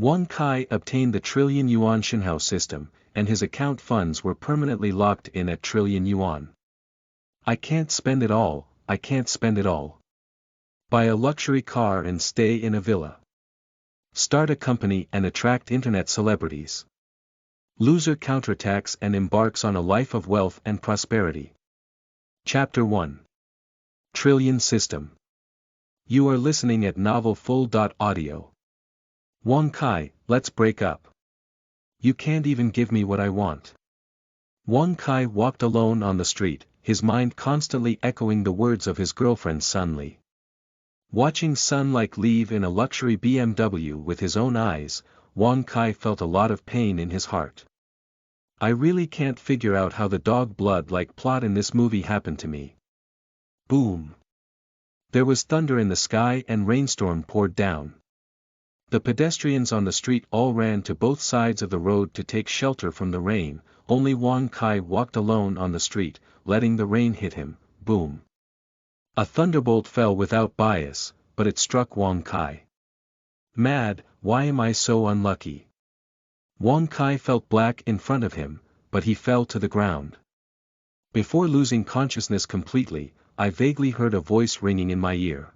Wang Kai obtained the trillion yuan Shenhao system, and his account funds were permanently locked in at trillion yuan. I can't spend it all, I can't spend it all. Buy a luxury car and stay in a villa. Start a company and attract internet celebrities. Loser counterattacks and embarks on a life of wealth and prosperity. Chapter 1. Trillion System. You are listening at novelfull.audio. Wang Kai, let's break up. You can't even give me what I want. Wang Kai walked alone on the street, his mind constantly echoing the words of his girlfriend Sun Li. Watching Sun Li leave in a luxury BMW with his own eyes, Wang Kai felt a lot of pain in his heart. I really can't figure out how the dog blood-like plot in this movie happened to me. Boom. There was thunder in the sky and rainstorm poured down. The pedestrians on the street all ran to both sides of the road to take shelter from the rain, only Wang Kai walked alone on the street, letting the rain hit him. Boom. A thunderbolt fell without bias, but it struck Wang Kai. Mad, why am I so unlucky? Wang Kai felt black in front of him, but he fell to the ground. Before losing consciousness completely, I vaguely heard a voice ringing in my ear.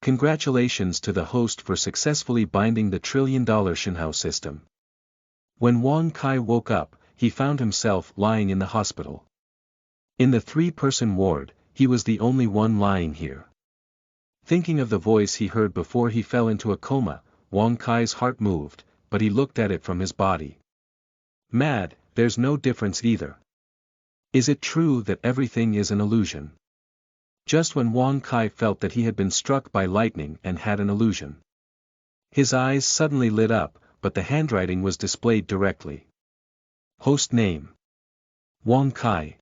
Congratulations to the host for successfully binding the trillion-dollar Shenhao system. When Wang Kai woke up, he found himself lying in the hospital. In the 3-person ward, he was the only one lying here. Thinking of the voice he heard before he fell into a coma, Wang Kai's heart moved, but he looked at it from his body. Mad, there's no difference either. Is it true that everything is an illusion? Just when Wang Kai felt that he had been struck by lightning and had an illusion. His eyes suddenly lit up, but the handwriting was displayed directly. Host name. Wang Kai.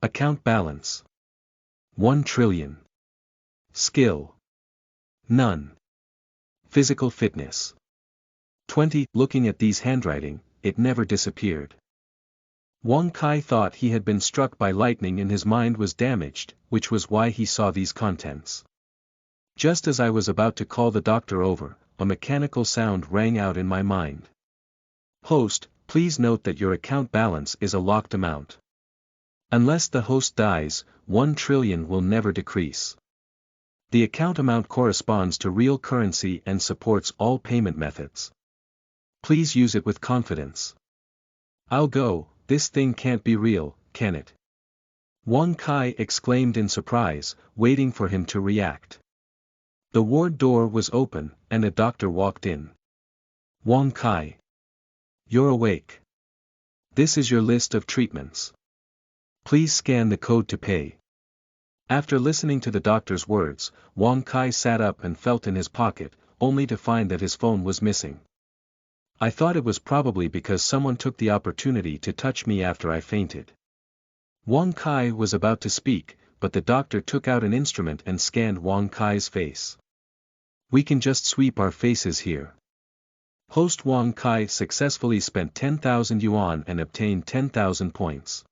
Account balance. 1 trillion. Skill. None. Physical fitness. 20. Looking at these handwriting, it never disappeared. Wang Kai thought he had been struck by lightning and his mind was damaged, which was why he saw these contents. Just as I was about to call the doctor over, a mechanical sound rang out in my mind. Host, please note that your account balance is a locked amount. Unless the host dies, 1 trillion will never decrease. The account amount corresponds to real currency and supports all payment methods. Please use it with confidence. I'll go, this thing can't be real, can it? Wang Kai exclaimed in surprise, waiting for him to react. The ward door was open, and a doctor walked in. Wang Kai. You're awake. This is your list of treatments. Please scan the code to pay. After listening to the doctor's words, Wang Kai sat up and felt in his pocket, only to find that his phone was missing. I thought it was probably because someone took the opportunity to touch me after I fainted. Wang Kai was about to speak, but the doctor took out an instrument and scanned Wang Kai's face. We can just sweep our faces here. Host Wang Kai successfully spent 10,000 yuan and obtained 10,000 points.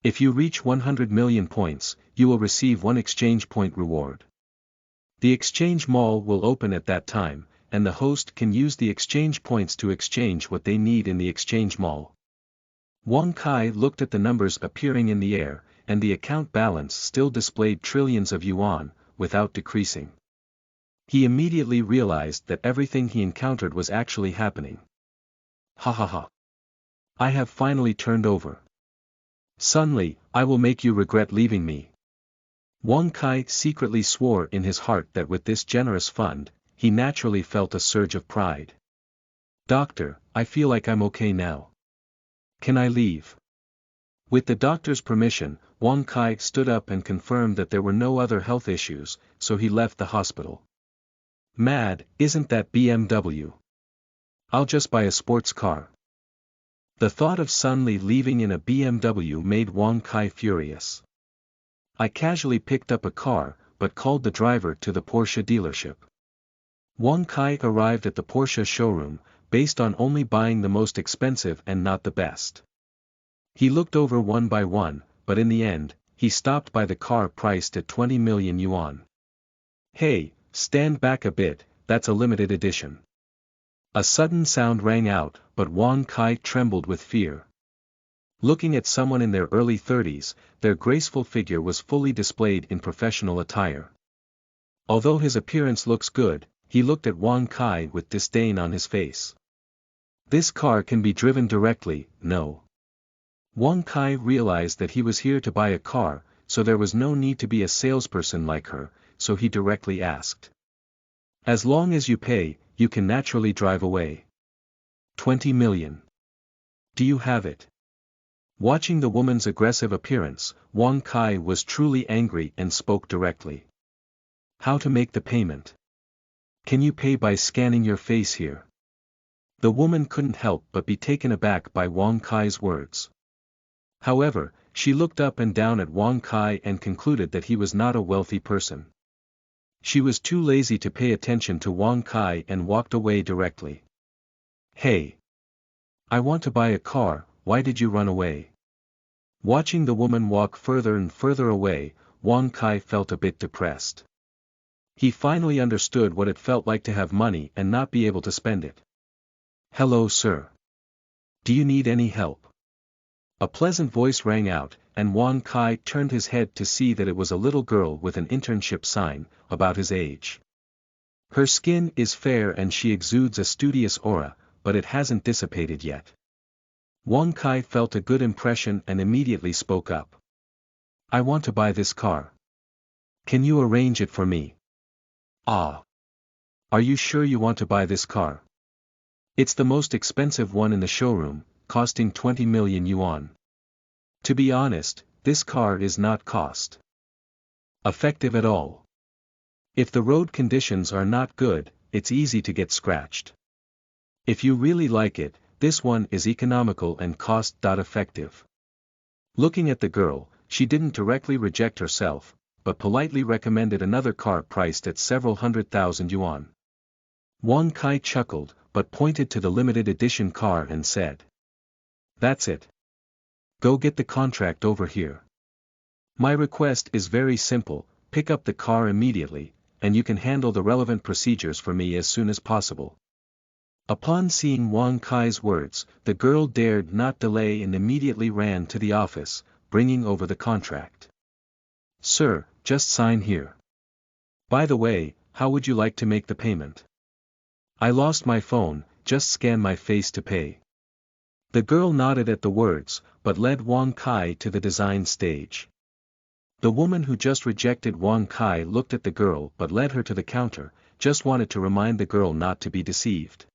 If you reach 100 million points, you will receive 1 exchange point reward. The exchange mall will open at that time, and the host can use the exchange points to exchange what they need in the exchange mall. Wang Kai looked at the numbers appearing in the air, and the account balance still displayed trillions of yuan, without decreasing. He immediately realized that everything he encountered was actually happening. Ha ha ha. I have finally turned over. Sun Li, I will make you regret leaving me. Wang Kai secretly swore in his heart that with this generous fund, he naturally felt a surge of pride. Doctor, I feel like I'm okay now. Can I leave? With the doctor's permission, Wang Kai stood up and confirmed that there were no other health issues, so he left the hospital. Mad, isn't that BMW? I'll just buy a sports car. The thought of Sun Li leaving in a BMW made Wang Kai furious. I casually picked up a car, but called the driver to the Porsche dealership. Wang Kai arrived at the Porsche showroom, based on only buying the most expensive and not the best. He looked over one by one, but in the end, he stopped by the car priced at 20 million yuan. Hey, stand back a bit, that's a limited edition. A sudden sound rang out, but Wang Kai trembled with fear. Looking at someone in their early 30s, their graceful figure was fully displayed in professional attire. Although his appearance looks good, he looked at Wang Kai with disdain on his face. This car can be driven directly, no. Wang Kai realized that he was here to buy a car, so there was no need to be a salesperson like her, so he directly asked. As long as you pay, you can naturally drive away. 20 million. Do you have it? Watching the woman's aggressive appearance, Wang Kai was truly angry and spoke directly. How to make the payment? Can you pay by scanning your face here? The woman couldn't help but be taken aback by Wang Kai's words. However, she looked up and down at Wang Kai and concluded that he was not a wealthy person. She was too lazy to pay attention to Wang Kai and walked away directly. Hey! I want to buy a car, why did you run away? Watching the woman walk further and further away, Wang Kai felt a bit depressed. He finally understood what it felt like to have money and not be able to spend it. Hello sir. Do you need any help? A pleasant voice rang out, and Wang Kai turned his head to see that it was a little girl with an internship sign, about his age. Her skin is fair and she exudes a studious aura, but it hasn't dissipated yet. Wang Kai felt a good impression and immediately spoke up. I want to buy this car. Can you arrange it for me? Ah. Are you sure you want to buy this car? It's the most expensive one in the showroom, costing 20 million yuan. To be honest, this car is not cost effective at all. If the road conditions are not good, it's easy to get scratched. If you really like it, this one is economical and cost-effective. Looking at the girl, she didn't directly reject herself, but politely recommended another car priced at several 100,000 yuan. Wang Kai chuckled, but pointed to the limited edition car and said. That's it. Go get the contract over here. My request is very simple, pick up the car immediately, and you can handle the relevant procedures for me as soon as possible. Upon seeing Wang Kai's words, the girl dared not delay and immediately ran to the office, bringing over the contract. Sir, just sign here. By the way, how would you like to make the payment? I lost my phone, just scan my face to pay. The girl nodded at the words, but led Wang Kai to the design stage. The woman who just rejected Wang Kai looked at the girl but led her to the counter, just wanted to remind the girl not to be deceived.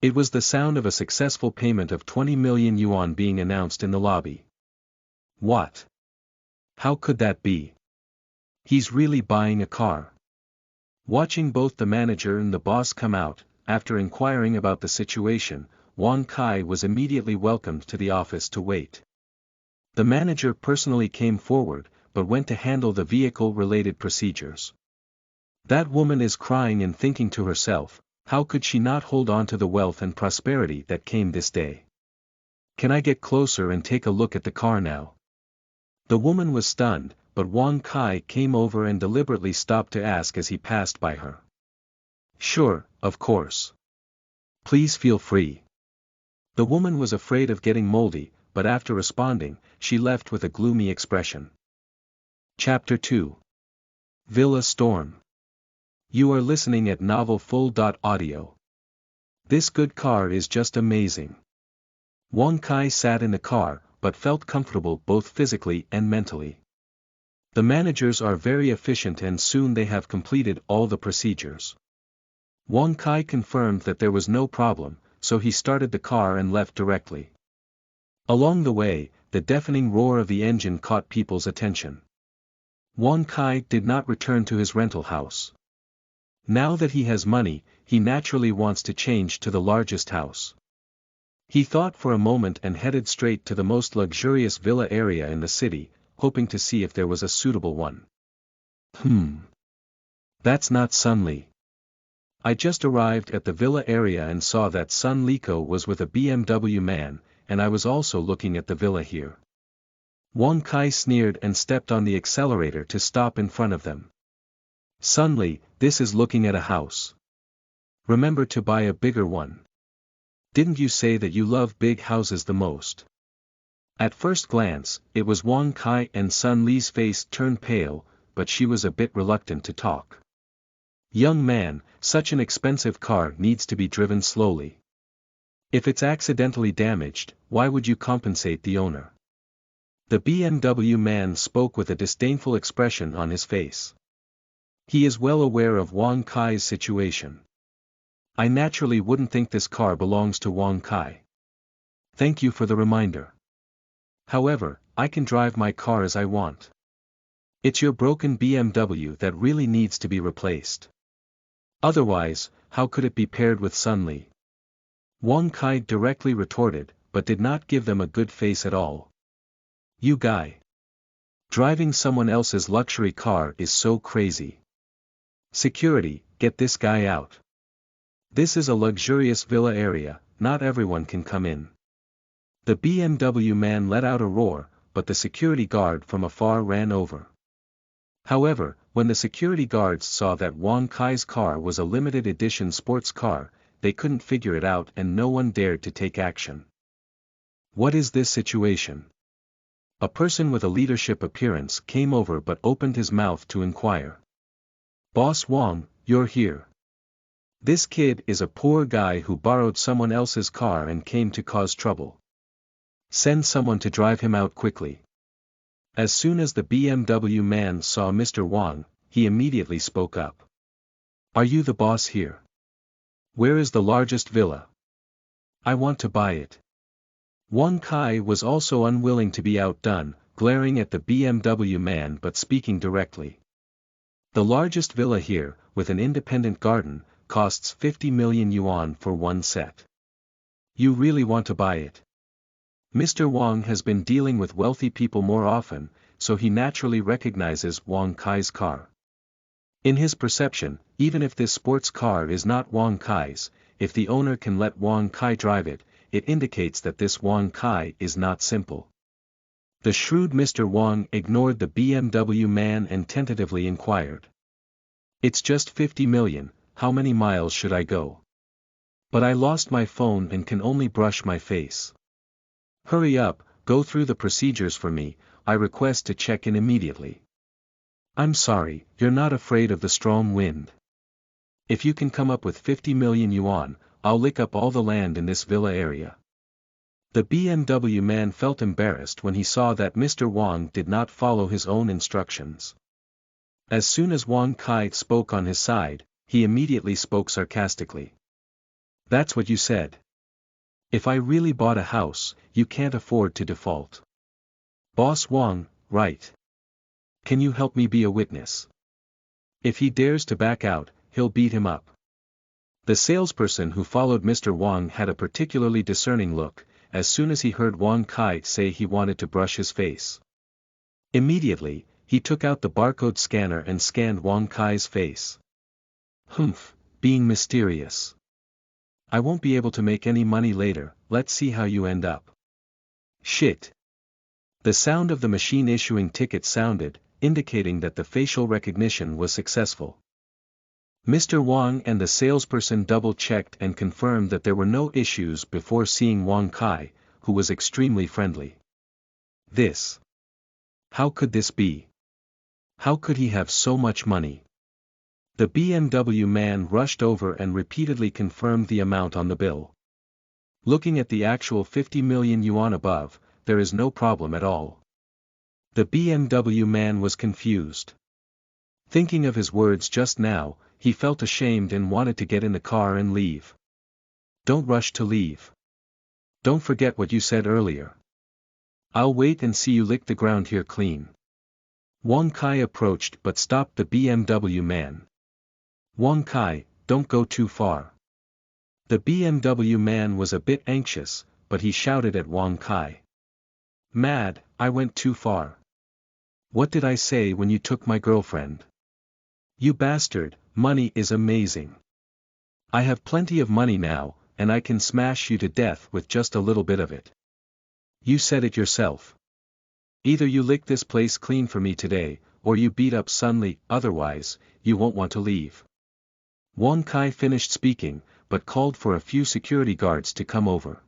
It was the sound of a successful payment of 20 million yuan being announced in the lobby. What? How could that be? He's really buying a car. Watching both the manager and the boss come out, after inquiring about the situation, Wang Kai was immediately welcomed to the office to wait. The manager personally came forward, but went to handle the vehicle-related procedures. That woman is crying and thinking to herself, how could she not hold on to the wealth and prosperity that came this day? Can I get closer and take a look at the car now? The woman was stunned, but Wang Kai came over and deliberately stopped to ask as he passed by her. Sure, of course. Please feel free. The woman was afraid of getting moldy, but after responding, she left with a gloomy expression. Chapter 2. Villa Storm. You are listening at novelfull.audio. This good car is just amazing. Wang Kai sat in the car, but felt comfortable both physically and mentally. The managers are very efficient and soon they have completed all the procedures. Wang Kai confirmed that there was no problem, so he started the car and left directly. Along the way, the deafening roar of the engine caught people's attention. Wang Kai did not return to his rental house. Now that he has money, he naturally wants to change to the largest house. He thought for a moment and headed straight to the most luxurious villa area in the city, hoping to see if there was a suitable one. That's not Sun Li. I just arrived at the villa area and saw that Sun Liko was with a BMW man, and I was also looking at the villa here. Wang Kai sneered and stepped on the accelerator to stop in front of them. Sun Li, this is looking at a house. Remember to buy a bigger one. Didn't you say that you love big houses the most? At first glance, it was Wang Kai, and Sun Li's face turned pale, but she was a bit reluctant to talk. Young man, such an expensive car needs to be driven slowly. If it's accidentally damaged, why would you compensate the owner? The BMW man spoke with a disdainful expression on his face. He is well aware of Wang Kai's situation. I naturally wouldn't think this car belongs to Wang Kai. Thank you for the reminder. However, I can drive my car as I want. It's your broken BMW that really needs to be replaced. Otherwise, how could it be paired with Sun Li? Wang Kai directly retorted, but did not give them a good face at all. You guy. Driving someone else's luxury car is so crazy. Security, get this guy out. This is a luxurious villa area, not everyone can come in. The BMW man let out a roar, but the security guard from afar ran over. However, when the security guards saw that Wang Kai's car was a limited edition sports car, they couldn't figure it out and no one dared to take action. What is this situation? A person with a leadership appearance came over but opened his mouth to inquire. Boss Wang, you're here. This kid is a poor guy who borrowed someone else's car and came to cause trouble. Send someone to drive him out quickly. As soon as the BMW man saw Mr. Wang, he immediately spoke up. Are you the boss here? Where is the largest villa? I want to buy it. Wang Kai was also unwilling to be outdone, glaring at the BMW man but speaking directly. The largest villa here, with an independent garden, costs 50 million yuan for one set. You really want to buy it? Mr. Wang has been dealing with wealthy people more often, so he naturally recognizes Wang Kai's car. In his perception, even if this sports car is not Wang Kai's, if the owner can let Wang Kai drive it, it indicates that this Wang Kai is not simple. The shrewd Mr. Wang ignored the BMW man and tentatively inquired. It's just 50 million, how many miles should I go? But I lost my phone and can only brush my face. Hurry up, go through the procedures for me, I request to check in immediately. I'm sorry, you're not afraid of the strong wind. If you can come up with 50 million yuan, I'll lick up all the land in this villa area. The BMW man felt embarrassed when he saw that Mr. Wang did not follow his own instructions. As soon as Wang Kai spoke on his side, he immediately spoke sarcastically. That's what you said. If I really bought a house, you can't afford to default. Boss Wang, right. Can you help me be a witness? If he dares to back out, he'll beat him up. The salesperson who followed Mr. Wang had a particularly discerning look, as soon as he heard Wang Kai say he wanted to brush his face. Immediately, he took out the barcode scanner and scanned Wang Kai's face. Humph, being mysterious. I won't be able to make any money later, let's see how you end up. Shit. The sound of the machine issuing tickets sounded, indicating that the facial recognition was successful. Mr. Wang and the salesperson double-checked and confirmed that there were no issues before seeing Wang Kai, who was extremely friendly. This. How could this be? How could he have so much money? The BMW man rushed over and repeatedly confirmed the amount on the bill. Looking at the actual 50 million yuan above, there is no problem at all. The BMW man was confused. Thinking of his words just now, he felt ashamed and wanted to get in the car and leave. Don't rush to leave. Don't forget what you said earlier. I'll wait and see you lick the ground here clean. Wang Kai approached but stopped the BMW man. Wang Kai, don't go too far. The BMW man was a bit anxious, but he shouted at Wang Kai. Mad, I went too far. What did I say when you took my girlfriend? You bastard, money is amazing. I have plenty of money now, and I can smash you to death with just a little bit of it. You said it yourself. Either you lick this place clean for me today, or you beat up Sun Li, otherwise, you won't want to leave. Wang Kai finished speaking, but called for a few security guards to come over.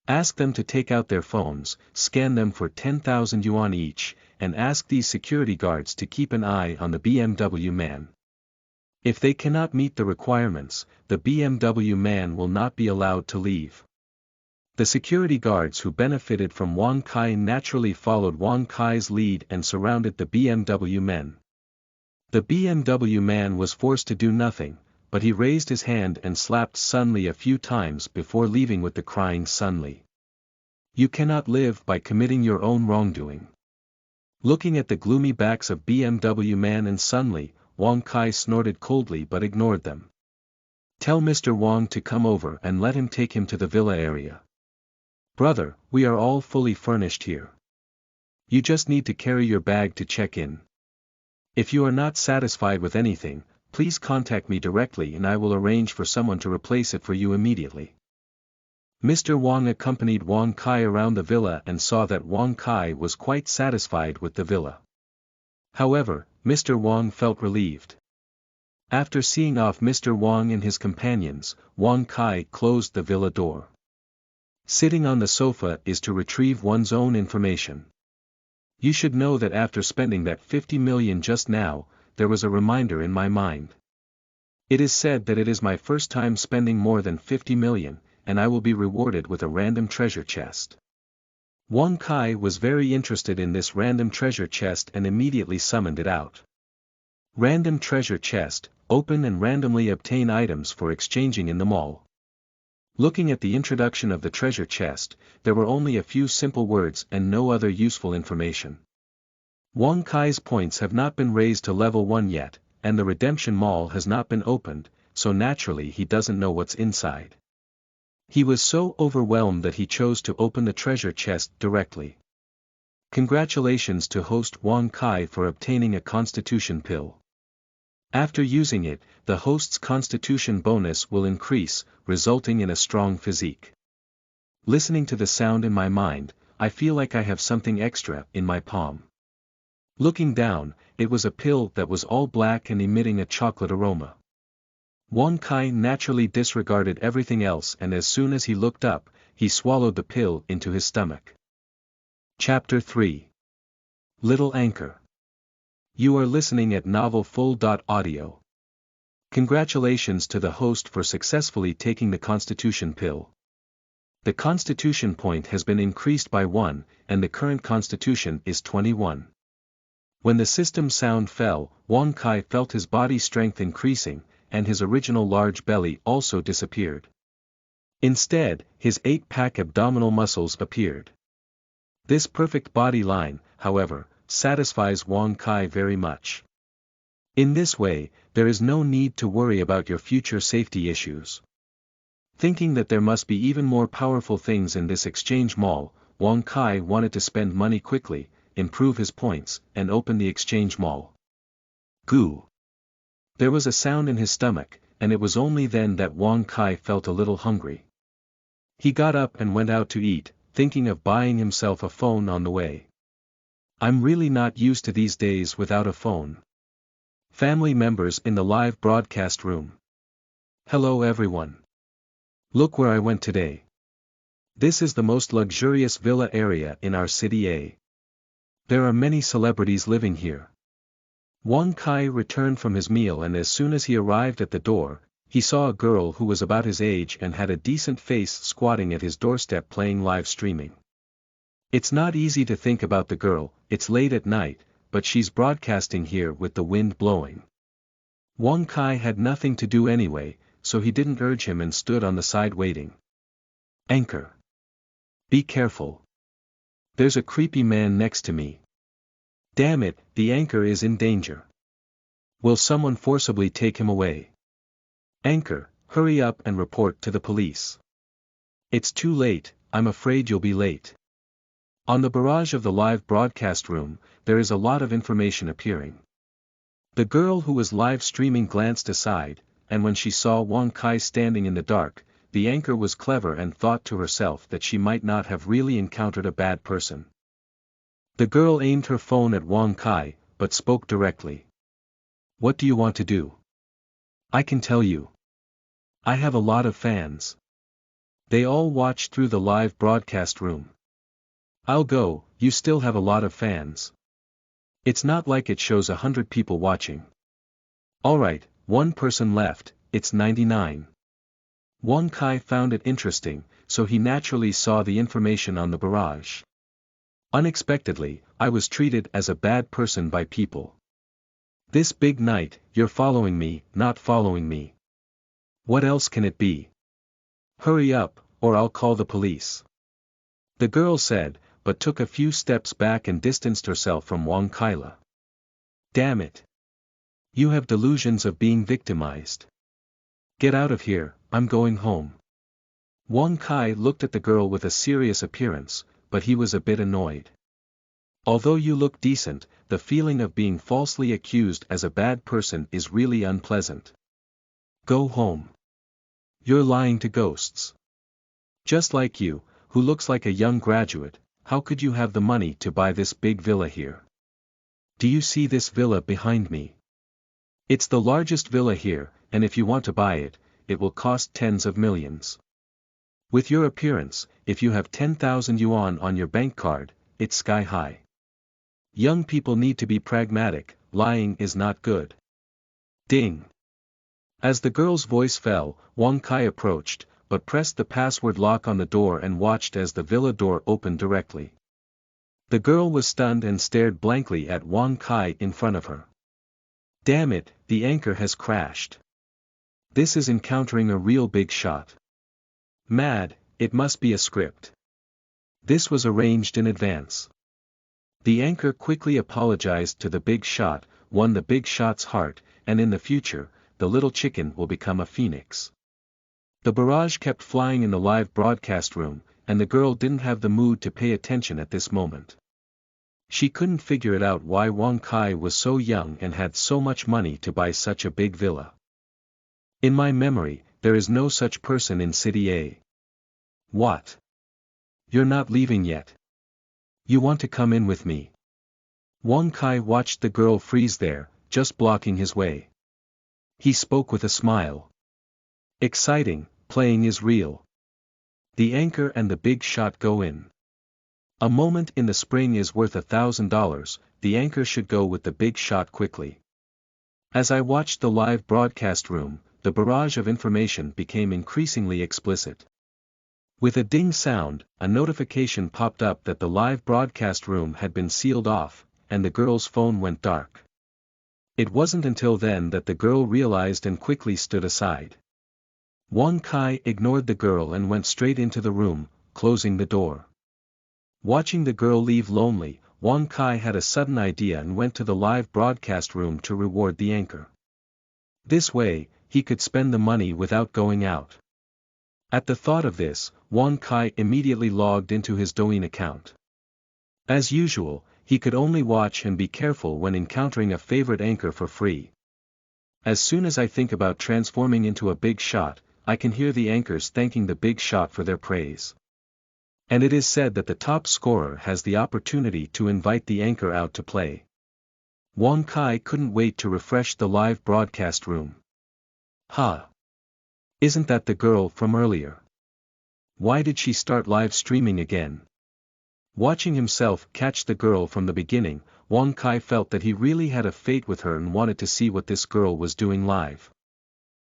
Ask them to take out their phones, scan them for 10,000 yuan each, and ask these security guards to keep an eye on the BMW man. If they cannot meet the requirements, the BMW man will not be allowed to leave. The security guards who benefited from Wang Kai naturally followed Wang Kai's lead and surrounded the BMW men. The BMW man was forced to do nothing, but he raised his hand and slapped Sun Li a few times before leaving with the crying Sun Li. You cannot live by committing your own wrongdoing. Looking at the gloomy backs of BMW man and Sun Li, Wang Kai snorted coldly but ignored them. Tell Mr. Wang to come over and let him take him to the villa area. Brother, we are all fully furnished here. You just need to carry your bag to check in. If you are not satisfied with anything, please contact me directly and I will arrange for someone to replace it for you immediately. Mr. Wang accompanied Wang Kai around the villa and saw that Wang Kai was quite satisfied with the villa. However, Mr. Wang felt relieved. After seeing off Mr. Wang and his companions, Wang Kai closed the villa door. Sitting on the sofa is to retrieve one's own information. You should know that after spending that 50 million just now, there was a reminder in my mind. It is said that it is my first time spending more than 50 million, and I will be rewarded with a random treasure chest. Wang Kai was very interested in this random treasure chest and immediately summoned it out. Random treasure chest, open and randomly obtain items for exchanging in the mall. Looking at the introduction of the treasure chest, there were only a few simple words and no other useful information. Wang Kai's points have not been raised to level 1 yet, and the redemption mall has not been opened, so naturally he doesn't know what's inside. He was so overwhelmed that he chose to open the treasure chest directly. Congratulations to host Wang Kai for obtaining a constitution pill. After using it, the host's constitution bonus will increase, resulting in a strong physique. Listening to the sound in my mind, I feel like I have something extra in my palm. Looking down, it was a pill that was all black and emitting a chocolate aroma. Wang Kai naturally disregarded everything else and as soon as he looked up, he swallowed the pill into his stomach. Chapter 3. Little Anchor. You are listening at novelfull.audio. Congratulations to the host for successfully taking the constitution pill. The constitution point has been increased by 1, and the current constitution is 21. When the system sound fell, Wang Kai felt his body strength increasing, and his original large belly also disappeared. Instead, his 8-pack abdominal muscles appeared. This perfect body line, however, satisfies Wang Kai very much. In this way, there is no need to worry about your future safety issues. Thinking that there must be even more powerful things in this exchange mall, Wang Kai wanted to spend money quickly, improve his points, and open the exchange mall. Goo! There was a sound in his stomach, and it was only then that Wang Kai felt a little hungry. He got up and went out to eat, thinking of buying himself a phone on the way. I'm really not used to these days without a phone. Family members in the live broadcast room. Hello everyone. Look where I went today. This is the most luxurious villa area in our city A. There are many celebrities living here. Wang Kai returned from his meal and as soon as he arrived at the door, he saw a girl who was about his age and had a decent face squatting at his doorstep playing live streaming. It's not easy to think about the girl, it's late at night, but she's broadcasting here with the wind blowing. Wang Kai had nothing to do anyway, so he didn't urge him and stood on the side waiting. Anchor. Be careful. There's a creepy man next to me. Damn it, the anchor is in danger. Will someone forcibly take him away? Anchor, hurry up and report to the police. It's too late, I'm afraid you'll be late. On the barrage of the live broadcast room, there is a lot of information appearing. The girl who was live streaming glanced aside, and when she saw Wang Kai standing in the dark, the anchor was clever and thought to herself that she might not have really encountered a bad person. The girl aimed her phone at Wang Kai, but spoke directly. What do you want to do? I can tell you. I have a lot of fans. They all watch through the live broadcast room. I'll go, you still have a lot of fans. It's not like it shows 100 people watching. Alright, one person left, it's 99. Wang Kai found it interesting, so he naturally saw the information on the barrage. Unexpectedly, I was treated as a bad person by people. This big night, you're following me, not following me. What else can it be? Hurry up, or I'll call the police. The girl said, but took a few steps back and distanced herself from Wang Kai. Damn it. You have delusions of being victimized. Get out of here, I'm going home. Wang Kai looked at the girl with a serious appearance, but he was a bit annoyed. Although you look decent, the feeling of being falsely accused as a bad person is really unpleasant. Go home. You're lying to ghosts. Just like you, who looks like a young graduate, how could you have the money to buy this big villa here? Do you see this villa behind me? It's the largest villa here, and if you want to buy it, it will cost tens of millions. With your appearance, if you have 10,000 yuan on your bank card, it's sky high. Young people need to be pragmatic, lying is not good. Ding. As the girl's voice fell, Wang Kai approached, but pressed the password lock on the door and watched as the villa door opened directly. The girl was stunned and stared blankly at Wang Kai in front of her. Damn it, the anchor has crashed. This is encountering a real big shot. Mad, it must be a script. This was arranged in advance. The anchor quickly apologized to the big shot, won the big shot's heart, and in the future, the little chicken will become a phoenix. The barrage kept flying in the live broadcast room, and the girl didn't have the mood to pay attention at this moment. She couldn't figure it out why Wang Kai was so young and had so much money to buy such a big villa. In my memory, there is no such person in City A. What? You're not leaving yet. You want to come in with me? Wang Kai watched the girl freeze there, just blocking his way. He spoke with a smile. Exciting, playing is real. The anchor and the big shot go in. A moment in the spring is worth $1,000, the anchor should go with the big shot quickly. As I watched the live broadcast room, the barrage of information became increasingly explicit. With a ding sound, a notification popped up that the live broadcast room had been sealed off, and the girl's phone went dark. It wasn't until then that the girl realized and quickly stood aside. Wang Kai ignored the girl and went straight into the room, closing the door. Watching the girl leave lonely, Wang Kai had a sudden idea and went to the live broadcast room to reward the anchor. This way, he could spend the money without going out. At the thought of this, Wang Kai immediately logged into his Douyin account. As usual, he could only watch and be careful when encountering a favorite anchor for free. As soon as I think about transforming into a big shot, I can hear the anchors thanking the big shot for their praise. And it is said that the top scorer has the opportunity to invite the anchor out to play. Wang Kai couldn't wait to refresh the live broadcast room. Ha! Isn't that the girl from earlier? Why did she start live streaming again? Watching himself catch the girl from the beginning, Wang Kai felt that he really had a fate with her and wanted to see what this girl was doing live.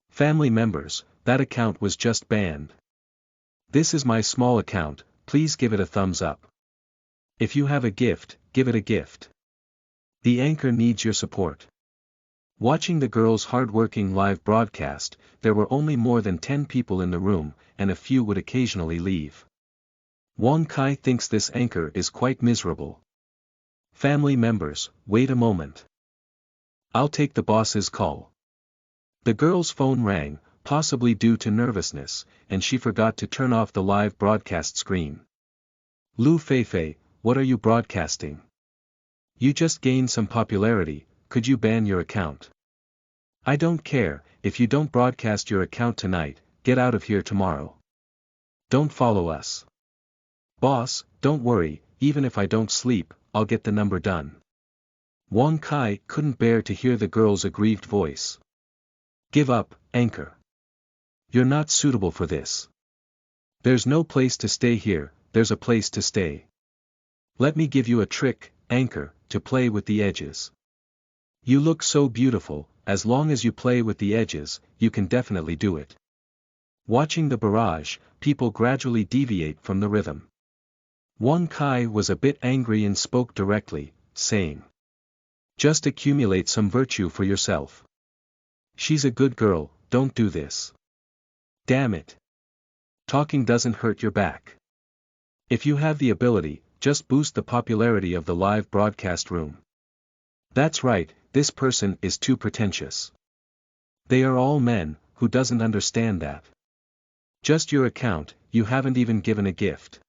Family members, that account was just banned. This is my small account, please give it a thumbs up. If you have a gift, give it a gift. The anchor needs your support. Watching the girl's hard-working live broadcast, there were only more than 10 people in the room, and a few would occasionally leave. Wang Kai thinks this anchor is quite miserable. Family members, wait a moment. I'll take the boss's call. The girl's phone rang, possibly due to nervousness, and she forgot to turn off the live broadcast screen. Lu Feifei, what are you broadcasting? You just gained some popularity, could you ban your account? I don't care, if you don't broadcast your account tonight, get out of here tomorrow. Don't follow us. Boss, don't worry, even if I don't sleep, I'll get the number done. Wang Kai couldn't bear to hear the girl's aggrieved voice. Give up, anchor. You're not suitable for this. There's no place to stay here, there's a place to stay. Let me give you a trick, anchor, to play with the edges. You look so beautiful, as long as you play with the edges, you can definitely do it. Watching the barrage, people gradually deviate from the rhythm. Wang Kai was a bit angry and spoke directly, saying, "Just accumulate some virtue for yourself. She's a good girl, don't do this. Damn it. Talking doesn't hurt your back. If you have the ability, just boost the popularity of the live broadcast room." That's right, this person is too pretentious. They are all men, who doesn't understand that? Just your account, you haven't even given a gift.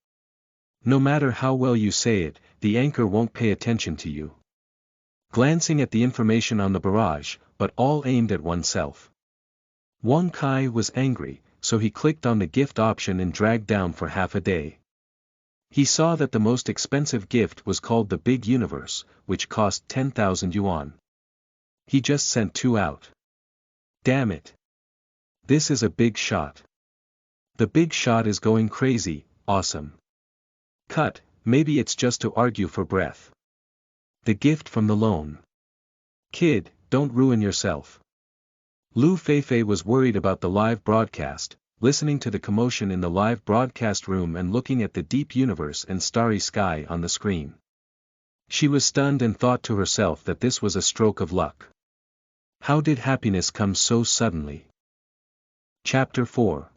No matter how well you say it, the anchor won't pay attention to you. Glancing at the information on the barrage, but all aimed at oneself. Wang Kai was angry, so he clicked on the gift option and dragged down for half a day. He saw that the most expensive gift was called the Big Universe, which cost 10,000 yuan. He just sent 2 out. Damn it. This is a big shot. The big shot is going crazy, awesome. Cut, maybe it's just to argue for breath. The gift from the loan. Kid, don't ruin yourself. Lu Feifei was worried about the live broadcast, listening to the commotion in the live broadcast room and looking at the deep universe and starry sky on the screen. She was stunned and thought to herself that this was a stroke of luck. How did happiness come so suddenly? Chapter 4.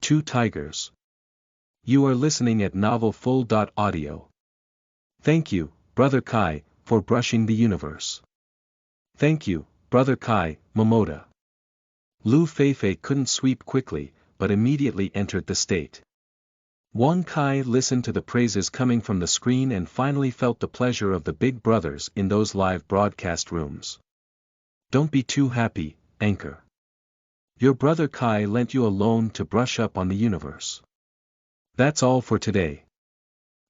2 Tigers. You are listening at novelfull.audio. Thank you, Brother Kai, for brushing the universe. Thank you, Brother Kai, Momoda. Lu Feifei couldn't sweep quickly, but immediately entered the state. Wang Kai listened to the praises coming from the screen and finally felt the pleasure of the big brothers in those live broadcast rooms. Don't be too happy, anchor. Your brother Kai lent you a loan to brush up on the universe. That's all for today.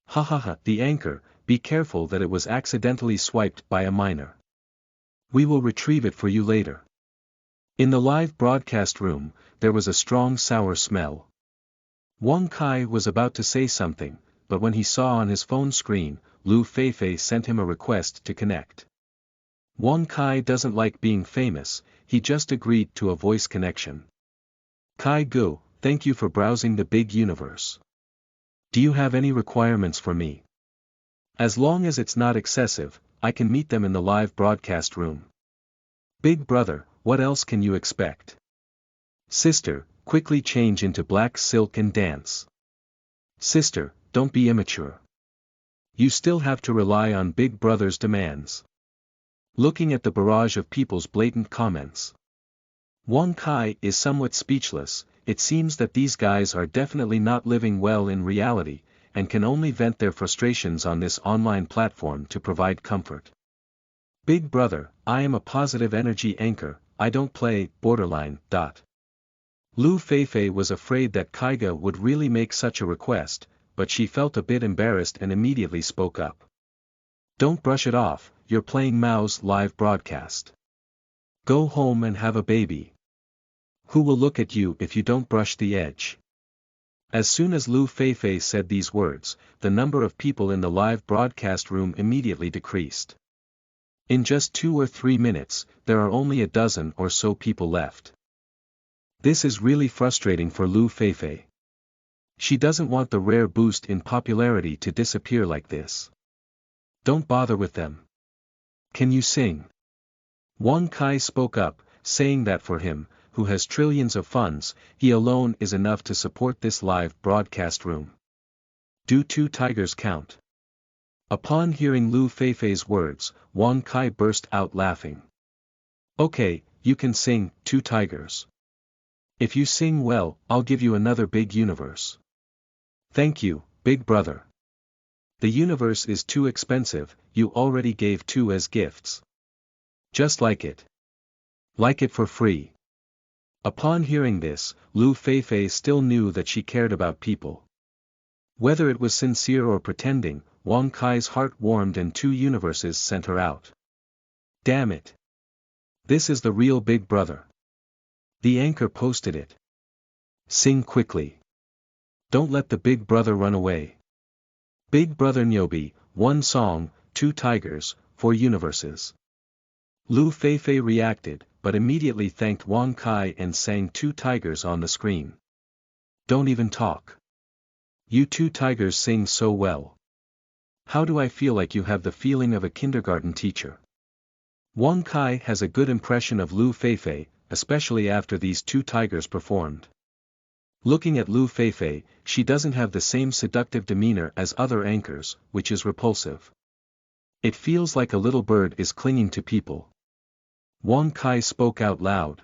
Ha ha ha, the anchor, be careful that it was accidentally swiped by a minor. We will retrieve it for you later. In the live broadcast room, there was a strong sour smell. Wang Kai was about to say something, but when he saw on his phone screen, Lu Feifei sent him a request to connect. Wang Kai doesn't like being famous, he just agreed to a voice connection. Kai Gu, thank you for browsing the big universe. Do you have any requirements for me? As long as it's not excessive, I can meet them in the live broadcast room. Big brother, what else can you expect? Sister, quickly change into black silk and dance. Sister, don't be immature. You still have to rely on big brother's demands. Looking at the barrage of people's blatant comments, Wang Kai is somewhat speechless. It seems that these guys are definitely not living well in reality, and can only vent their frustrations on this online platform to provide comfort. Big brother, I am a positive energy anchor, I don't play borderline. Lu Feifei was afraid that Kaiga would really make such a request, but she felt a bit embarrassed and immediately spoke up. Don't brush it off, you're playing Mao's live broadcast. Go home and have a baby. Who will look at you if you don't brush the edge? As soon as Lu Feifei said these words, the number of people in the live broadcast room immediately decreased. In just 2 or 3 minutes, there are only a dozen or so people left. This is really frustrating for Lu Feifei. She doesn't want the rare boost in popularity to disappear like this. Don't bother with them. Can you sing? Wang Kai spoke up, saying that for him, who has trillions of funds, he alone is enough to support this live broadcast room. Do 2 tigers count? Upon hearing Lu Feifei's words, Wang Kai burst out laughing. Okay, you can sing, 2 tigers. If you sing well, I'll give you another big universe. Thank you, big brother. The universe is too expensive, you already gave 2 as gifts. Just like it. Like it for free. Upon hearing this, Lu Feifei still knew that she cared about people. Whether it was sincere or pretending, Wang Kai's heart warmed and 2 universes sent her out. Damn it. This is the real big brother. The anchor posted it. Sing quickly. Don't let the big brother run away. Big brother Nyobi, 1 song, 2 tigers, 4 universes. Lu Feifei reacted, but immediately thanked Wang Kai and sang 2 tigers on the screen. Don't even talk. You 2 tigers sing so well. How do I feel like you have the feeling of a kindergarten teacher? Wang Kai has a good impression of Lu Feifei, especially after these 2 tigers performed. Looking at Lu Feifei, she doesn't have the same seductive demeanor as other anchors, which is repulsive. It feels like a little bird is clinging to people. Wang Kai spoke out loud.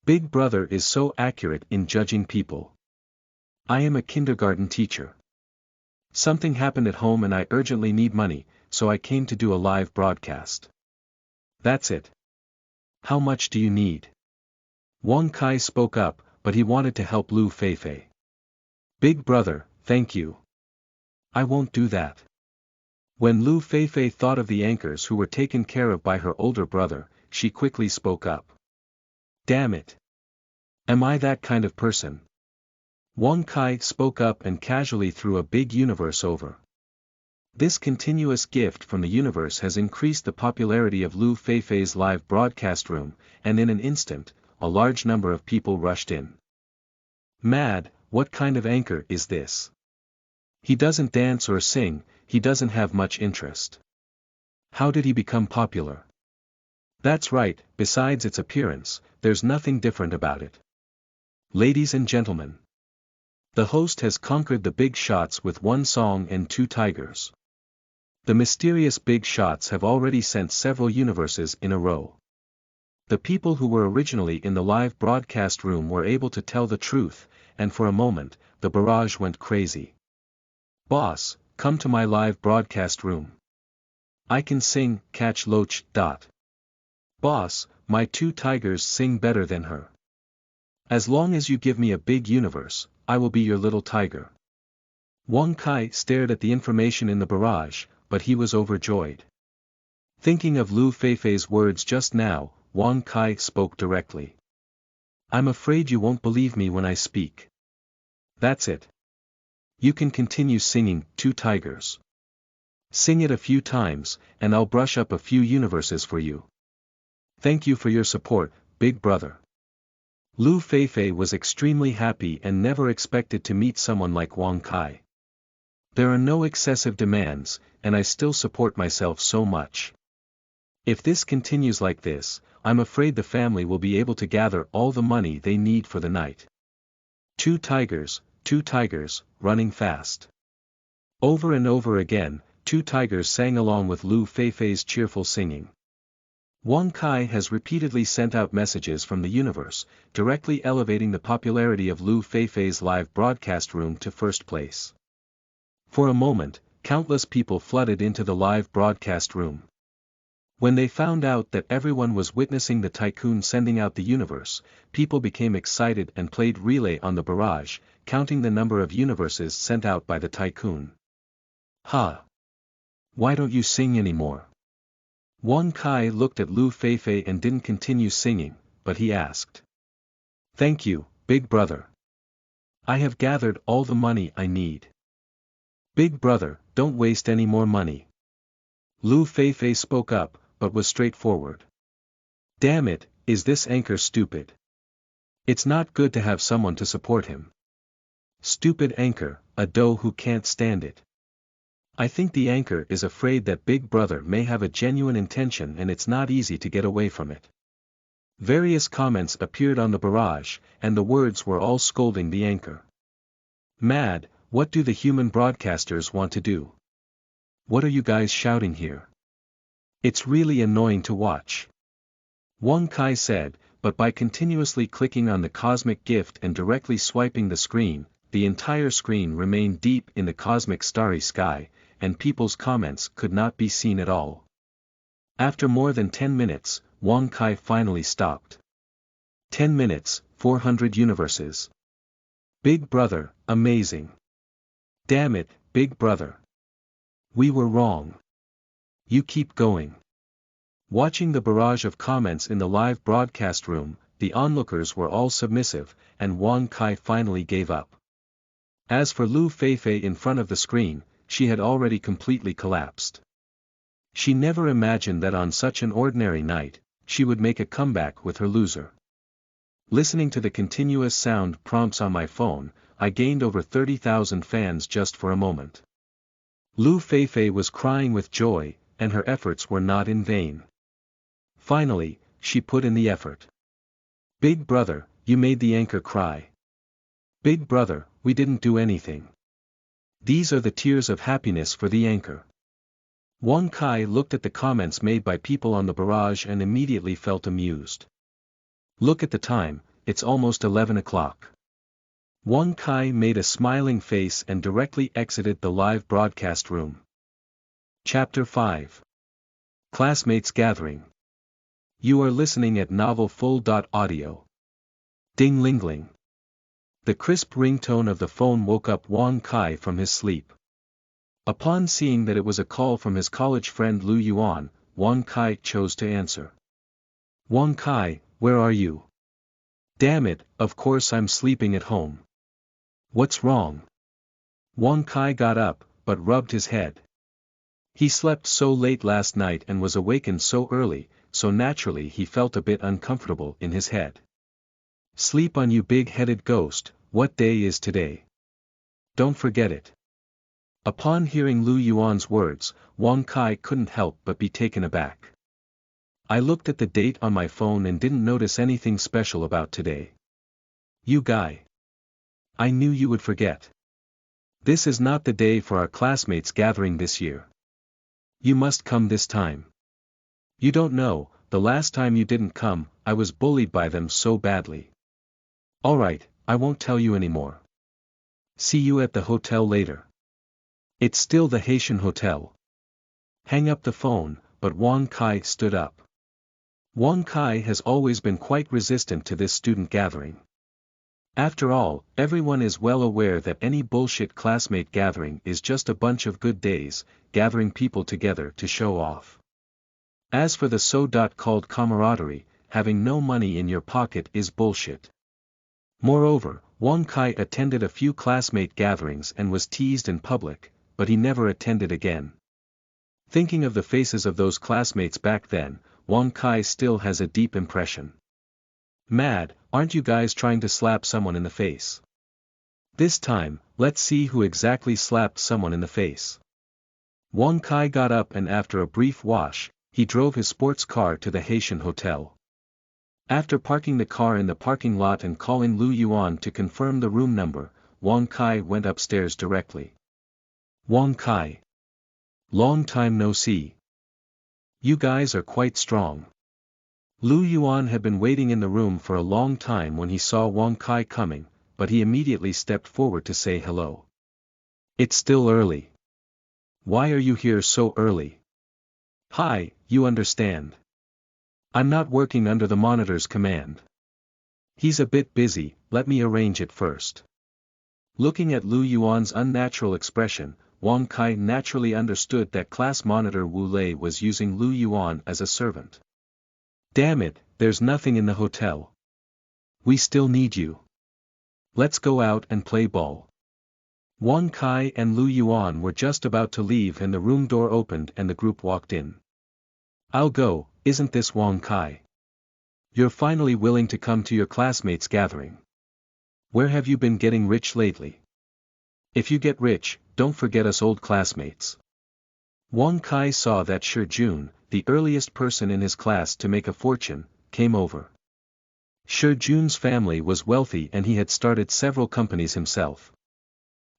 Big brother is so accurate in judging people. I am a kindergarten teacher. Something happened at home and I urgently need money, so I came to do a live broadcast. That's it. How much do you need? Wang Kai spoke up, but he wanted to help Lu Feifei. Big brother, thank you. I won't do that. When Lu Feifei thought of the anchors who were taken care of by her older brother, she quickly spoke up. Damn it. Am I that kind of person? Wang Kai spoke up and casually threw a big universe over. This continuous gift from the universe has increased the popularity of Lu Feifei's live broadcast room, and in an instant, a large number of people rushed in. Mad, what kind of anchor is this? He doesn't dance or sing, he doesn't have much interest. How did he become popular? That's right, besides its appearance, there's nothing different about it. Ladies and gentlemen. The host has conquered the big shots with 1 song and 2 tigers. The mysterious big shots have already sent several universes in a row. The people who were originally in the live broadcast room were able to tell the truth, and for a moment, the barrage went crazy. Boss, come to my live broadcast room. I can sing, catch loach. Boss, my 2 tigers sing better than her. As long as you give me a big universe, I will be your little tiger. Wang Kai stared at the information in the barrage, but he was overjoyed. Thinking of Lu Feifei's words just now, Wang Kai spoke directly. I'm afraid you won't believe me when I speak. That's it. You can continue singing, 2 tigers. Sing it a few times, and I'll brush up a few universes for you. Thank you for your support, big brother. Lu Feifei was extremely happy and never expected to meet someone like Wang Kai. There are no excessive demands, and I still support myself so much. If this continues like this, I'm afraid the family will be able to gather all the money they need for the night. 2 tigers, running fast. Over and over again, 2 tigers sang along with Lu Feifei's cheerful singing. Wang Kai has repeatedly sent out messages from the universe, directly elevating the popularity of Lu Feifei's live broadcast room to first place. For a moment, countless people flooded into the live broadcast room. When they found out that everyone was witnessing the tycoon sending out the universe, people became excited and played relay on the barrage, counting the number of universes sent out by the tycoon. Ha! Why don't you sing anymore? Wang Kai looked at Lu Feifei and didn't continue singing, but he asked. Thank you, big brother. I have gathered all the money I need. Big brother, don't waste any more money. Lu Feifei spoke up, but was straightforward. Damn it, is this anchor stupid? It's not good to have someone to support him. Stupid anchor, a doe who can't stand it. I think the anchor is afraid that big brother may have a genuine intention and it's not easy to get away from it. Various comments appeared on the barrage, and the words were all scolding the anchor. Mad, what do the human broadcasters want to do? What are you guys shouting here? It's really annoying to watch. Wang Kai said, but by continuously clicking on the cosmic gift and directly swiping the screen, the entire screen remained deep in the cosmic starry sky, and people's comments could not be seen at all. After more than 10 minutes, Wang Kai finally stopped. 10 minutes, 400 universes. Big brother, amazing. Damn it, big brother. We were wrong. You keep going. Watching the barrage of comments in the live broadcast room, the onlookers were all submissive, and Wang Kai finally gave up. As for Lu Feifei in front of the screen, she had already completely collapsed. She never imagined that on such an ordinary night, she would make a comeback with her loser. Listening to the continuous sound prompts on my phone, I gained over 30,000 fans just for a moment. Lu Feifei was crying with joy, and her efforts were not in vain. Finally, she put in the effort. Big brother, you made the anchor cry. Big brother, we didn't do anything. These are the tears of happiness for the anchor. Wang Kai looked at the comments made by people on the barrage and immediately felt amused. Look at the time, it's almost 11 o'clock. Wang Kai made a smiling face and directly exited the live broadcast room. Chapter 5. Classmates Gathering. You are listening at Novel Full.audio. Ding-ling-ling. The crisp ringtone of the phone woke up Wang Kai from his sleep. Upon seeing that it was a call from his college friend Lu Yuan, Wang Kai chose to answer. Wang Kai, where are you? Damn it, of course I'm sleeping at home. What's wrong? Wang Kai got up, but rubbed his head. He slept so late last night and was awakened so early, so naturally he felt a bit uncomfortable in his head. Sleep on, you big-headed ghost. What day is today? Don't forget it. Upon hearing Lu Yuan's words, Wang Kai couldn't help but be taken aback. I looked at the date on my phone and didn't notice anything special about today. You guy. I knew you would forget. This is not the day for our classmates gathering this year. You must come this time. You don't know, the last time you didn't come, I was bullied by them so badly. Alright, I won't tell you anymore. See you at the hotel later. It's still the Haitian hotel. Hang up the phone, but Wang Kai stood up. Wang Kai has always been quite resistant to this student gathering. After all, everyone is well aware that any bullshit classmate gathering is just a bunch of good days, gathering people together to show off. As for the so-called camaraderie, having no money in your pocket is bullshit. Moreover, Wang Kai attended a few classmate gatherings and was teased in public, but he never attended again. Thinking of the faces of those classmates back then, Wang Kai still has a deep impression. Mad, aren't you guys trying to slap someone in the face? This time, let's see who exactly slapped someone in the face. Wang Kai got up and after a brief wash, he drove his sports car to the Haitian hotel. After parking the car in the parking lot and calling Lu Yuan to confirm the room number, Wang Kai went upstairs directly. Wang Kai. Long time no see. You guys are quite strong. Lu Yuan had been waiting in the room for a long time when he saw Wang Kai coming, but he immediately stepped forward to say hello. It's still early. Why are you here so early? Hi, you understand. I'm not working under the monitor's command. He's a bit busy, let me arrange it first. Looking at Lu Yuan's unnatural expression, Wang Kai naturally understood that class monitor Wu Lei was using Lu Yuan as a servant. Damn it, there's nothing in the hotel. We still need you. Let's go out and play ball. Wang Kai and Lu Yuan were just about to leave and the room door opened and the group walked in. I'll go, isn't this Wang Kai? You're finally willing to come to your classmates' gathering. Where have you been getting rich lately? If you get rich, don't forget us old classmates. Wang Kai saw that Jun, the earliest person in his class to make a fortune, came over. Jun's family was wealthy and he had started several companies himself.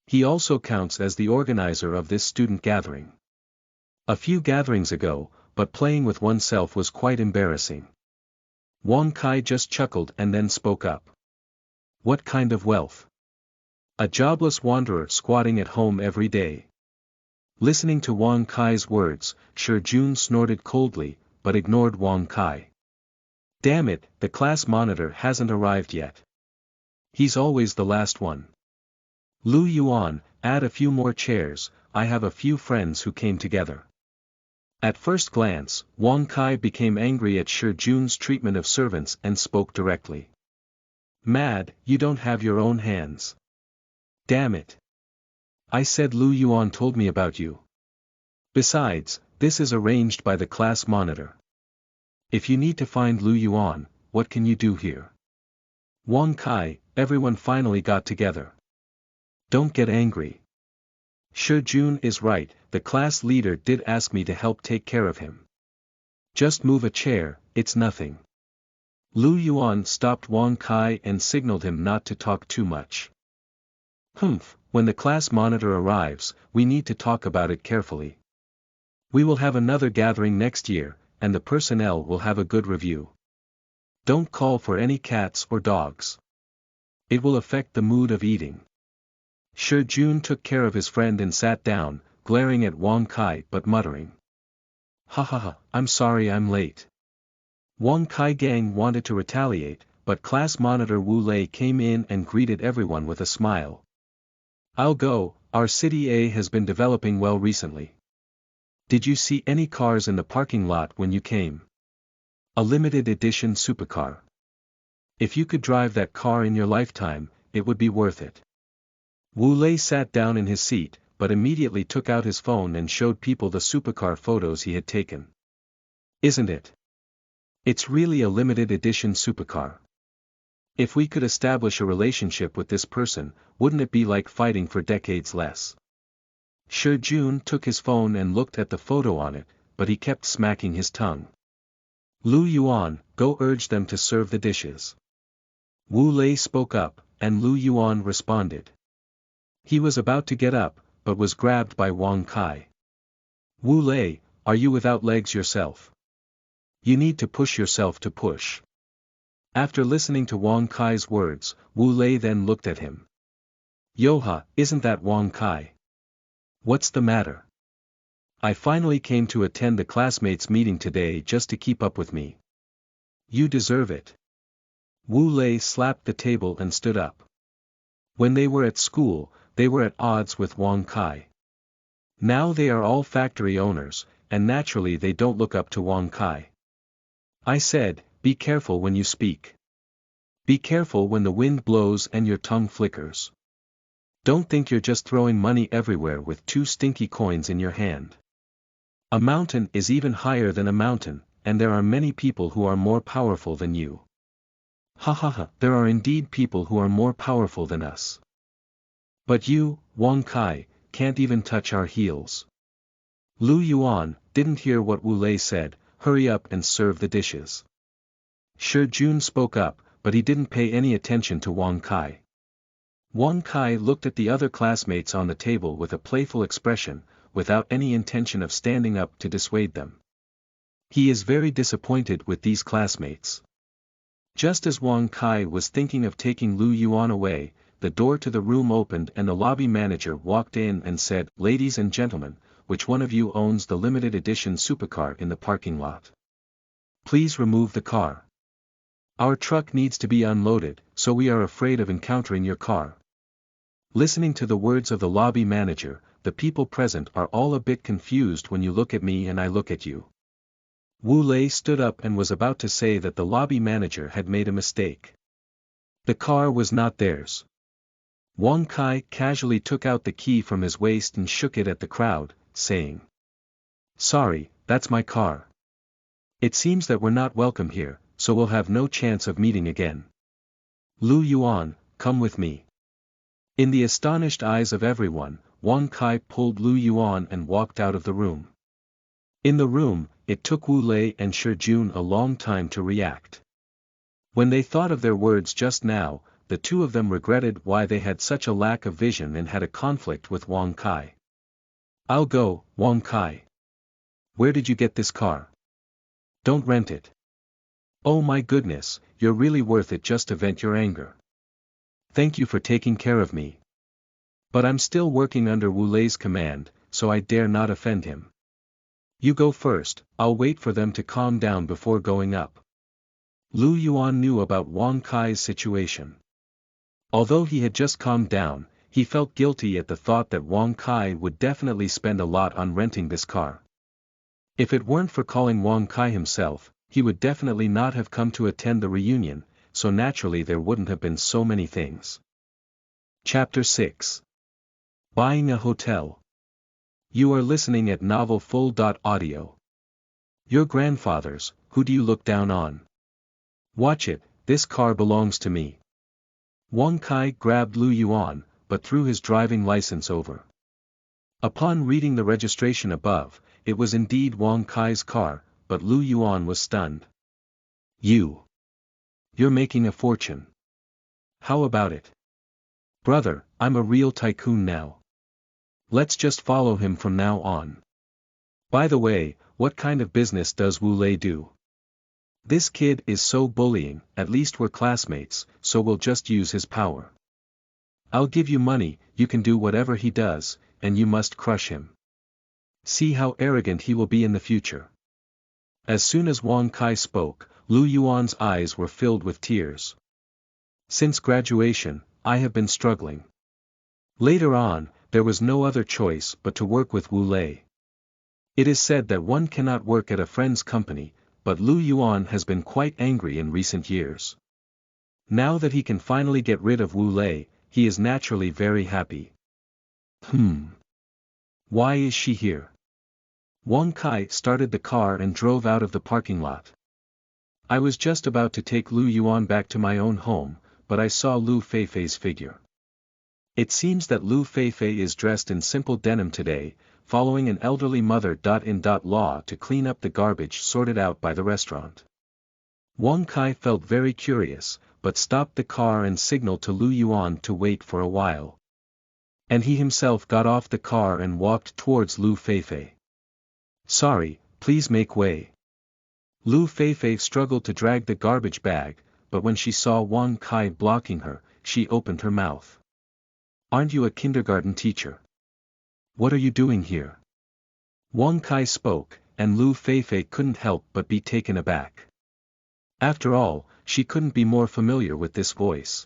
He also counts as the organizer of this student gathering. A few gatherings ago, but playing with oneself was quite embarrassing. Wang Kai just chuckled and then spoke up. What kind of wealth? A jobless wanderer squatting at home every day. Listening to Wang Kai's words, Jun snorted coldly, but ignored Wang Kai. Damn it, the class monitor hasn't arrived yet. He's always the last one. Lu Yuan, add a few more chairs, I have a few friends who came together. At first glance, Wang Kai became angry at Shi Jun's treatment of servants and spoke directly. Mad, you don't have your own hands. Damn it. I said Lu Yuan told me about you. Besides, this is arranged by the class monitor. If you need to find Lu Yuan, what can you do here? Wang Kai, everyone finally got together. Don't get angry. Shi Jun is right, the class leader did ask me to help take care of him. Just move a chair, it's nothing. Lu Yuan stopped Wang Kai and signaled him not to talk too much. Humph, when the class monitor arrives, we need to talk about it carefully. We will have another gathering next year, and the personnel will have a good review. Don't call for any cats or dogs. It will affect the mood of eating. Shi Jun took care of his friend and sat down, glaring at Wang Kai but muttering. Ha ha ha, I'm sorry I'm late. Wang Kai gang wanted to retaliate, but class monitor Wu Lei came in and greeted everyone with a smile. I'll go, our city A has been developing well recently. Did you see any cars in the parking lot when you came? A limited edition supercar. If you could drive that car in your lifetime, it would be worth it. Wu Lei sat down in his seat, but immediately took out his phone and showed people the supercar photos he had taken. Isn't it? It's really a limited edition supercar. If we could establish a relationship with this person, wouldn't it be like fighting for decades less? Shi Jun took his phone and looked at the photo on it, but he kept smacking his tongue. Lu Yuan, go urge them to serve the dishes. Wu Lei spoke up, and Lu Yuan responded. He was about to get up, but was grabbed by Wang Kai. Wu Lei, are you without legs yourself? You need to push yourself to push. After listening to Wang Kai's words, Wu Lei then looked at him. Yoha, isn't that Wang Kai? What's the matter? I finally came to attend the classmates' meeting today just to keep up with me. You deserve it. Wu Lei slapped the table and stood up. When they were at school, they were at odds with Wang Kai. Now they are all factory owners, and naturally they don't look up to Wang Kai. I said, be careful when you speak. Be careful when the wind blows and your tongue flickers. Don't think you're just throwing money everywhere with 2 stinky coins in your hand. A mountain is even higher than a mountain, and there are many people who are more powerful than you. Ha ha ha, there are indeed people who are more powerful than us. But you, Wang Kai, can't even touch our heels. Lu Yuan didn't hear what Wu Lei said, hurry up and serve the dishes. Shi Jun spoke up, but he didn't pay any attention to Wang Kai. Wang Kai looked at the other classmates on the table with a playful expression, without any intention of standing up to dissuade them. He is very disappointed with these classmates. Just as Wang Kai was thinking of taking Lu Yuan away, the door to the room opened and the lobby manager walked in and said, Ladies and gentlemen, which one of you owns the limited edition supercar in the parking lot? Please remove the car. Our truck needs to be unloaded, so we are afraid of encountering your car. Listening to the words of the lobby manager, the people present are all a bit confused when you look at me and I look at you. Wu Lei stood up and was about to say that the lobby manager had made a mistake. The car was not theirs. Wang Kai casually took out the key from his waist and shook it at the crowd, saying, Sorry, that's my car. It seems that we're not welcome here, so we'll have no chance of meeting again. Lu Yuan, come with me. In the astonished eyes of everyone, Wang Kai pulled Lu Yuan and walked out of the room. In the room, it took Wu Lei and Shi Jun a long time to react. When they thought of their words just now, the two of them regretted why they had such a lack of vision and had a conflict with Wang Kai. I'll go, Wang Kai. Where did you get this car? Don't rent it. Oh my goodness, you're really worth it just to vent your anger. Thank you for taking care of me. But I'm still working under Wu Lei's command, so I dare not offend him. You go first, I'll wait for them to calm down before going up. Lu Yuan knew about Wang Kai's situation. Although he had just calmed down, he felt guilty at the thought that Wang Kai would definitely spend a lot on renting this car. If it weren't for calling Wang Kai himself, he would definitely not have come to attend the reunion, so naturally there wouldn't have been so many things. Chapter 6. Buying a Hotel. You are listening at novelfull.audio. Your grandfather's, who do you look down on? Watch it, this car belongs to me. Wang Kai grabbed Lu Yuan, but threw his driving license over. Upon reading the registration above, it was indeed Wang Kai's car, but Lu Yuan was stunned. You're making a fortune. How about it? Brother, I'm a real tycoon now. Let's just follow him from now on. By the way, what kind of business does Wu Lei do? This kid is so bullying, at least we're classmates, so we'll just use his power. I'll give you money, you can do whatever he does, and you must crush him. See how arrogant he will be in the future. As soon as Wang Kai spoke, Lu Yuan's eyes were filled with tears. Since graduation, I have been struggling. Later on, there was no other choice but to work with Wu Lei. It is said that one cannot work at a friend's company, but Lu Yuan has been quite angry in recent years. Now that he can finally get rid of Wu Lei, he is naturally very happy. Why is she here? Wang Kai started the car and drove out of the parking lot. I was just about to take Lu Yuan back to my own home, but I saw Lu Feifei's figure. It seems that Lu Feifei is dressed in simple denim today, following an elderly mother-in-law to clean up the garbage sorted out by the restaurant. Wang Kai felt very curious, but stopped the car and signaled to Lu Yuan to wait for a while. And he himself got off the car and walked towards Lu Feifei. Sorry, please make way. Lu Feifei struggled to drag the garbage bag, but when she saw Wang Kai blocking her, she opened her mouth. Aren't you a kindergarten teacher? What are you doing here? Wang Kai spoke, and Lu Feifei couldn't help but be taken aback. After all, she couldn't be more familiar with this voice.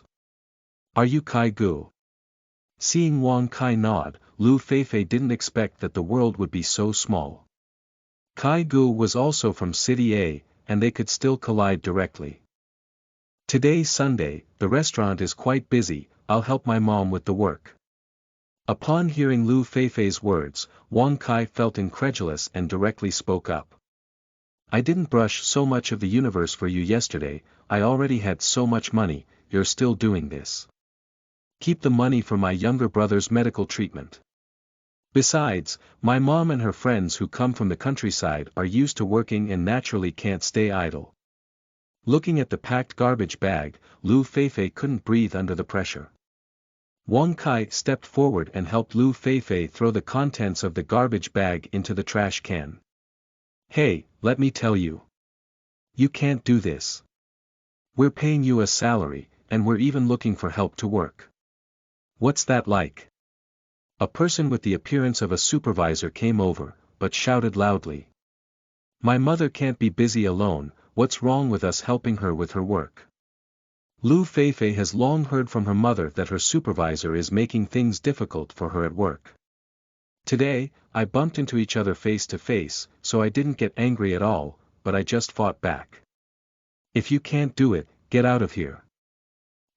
Are you Kai Gu? Seeing Wang Kai nod, Lu Feifei didn't expect that the world would be so small. Kai Gu was also from City A, and they could still collide directly. Today Sunday, the restaurant is quite busy, I'll help my mom with the work. Upon hearing Lu Feifei's words, Wang Kai felt incredulous and directly spoke up. I didn't brush so much of the universe for you yesterday, I already had so much money, you're still doing this. Keep the money for my younger brother's medical treatment. Besides, my mom and her friends who come from the countryside are used to working and naturally can't stay idle. Looking at the packed garbage bag, Lu Feifei couldn't breathe under the pressure. Wang Kai stepped forward and helped Lu Feifei throw the contents of the garbage bag into the trash can. Hey, let me tell you. You can't do this. We're paying you a salary, and we're even looking for help to work. What's that like? A person with the appearance of a supervisor came over, but shouted loudly. My mother can't be busy alone, what's wrong with us helping her with her work? Lu Feifei has long heard from her mother that her supervisor is making things difficult for her at work. Today, I bumped into each other face to face, so I didn't get angry at all, but I just fought back. If you can't do it, get out of here.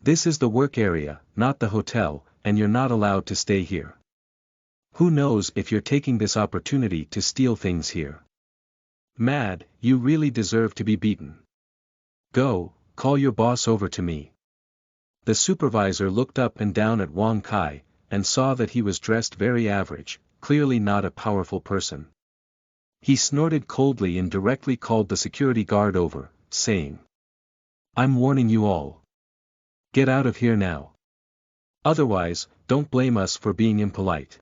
This is the work area, not the hotel, and you're not allowed to stay here. Who knows if you're taking this opportunity to steal things here? Mad, you really deserve to be beaten. Go, call your boss over to me. The supervisor looked up and down at Wang Kai, and saw that he was dressed very average, clearly not a powerful person. He snorted coldly and directly called the security guard over, saying, I'm warning you all. Get out of here now. Otherwise, don't blame us for being impolite.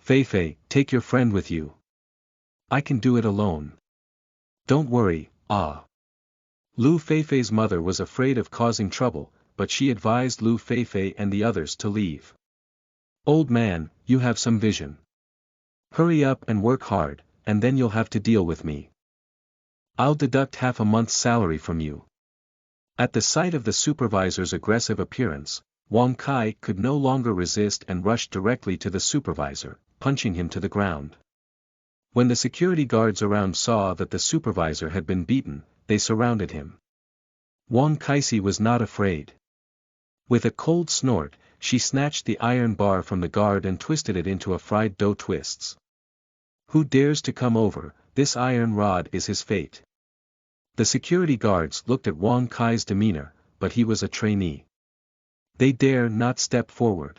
Feifei, take your friend with you. I can do it alone. Don't worry, Lu Feifei's mother was afraid of causing trouble, but she advised Lu Feifei and the others to leave. Old man, you have some vision. Hurry up and work hard, and then you'll have to deal with me. I'll deduct half a month's salary from you. At the sight of the supervisor's aggressive appearance, Wang Kai could no longer resist and rushed directly to the supervisor, punching him to the ground. When the security guards around saw that the supervisor had been beaten, they surrounded him. Wang Kai was not afraid. With a cold snort, she snatched the iron bar from the guard and twisted it into a fried dough twists. Who dares to come over, this iron rod is his fate. The security guards looked at Wang Kai's demeanor, but he was a trainee. They dare not step forward.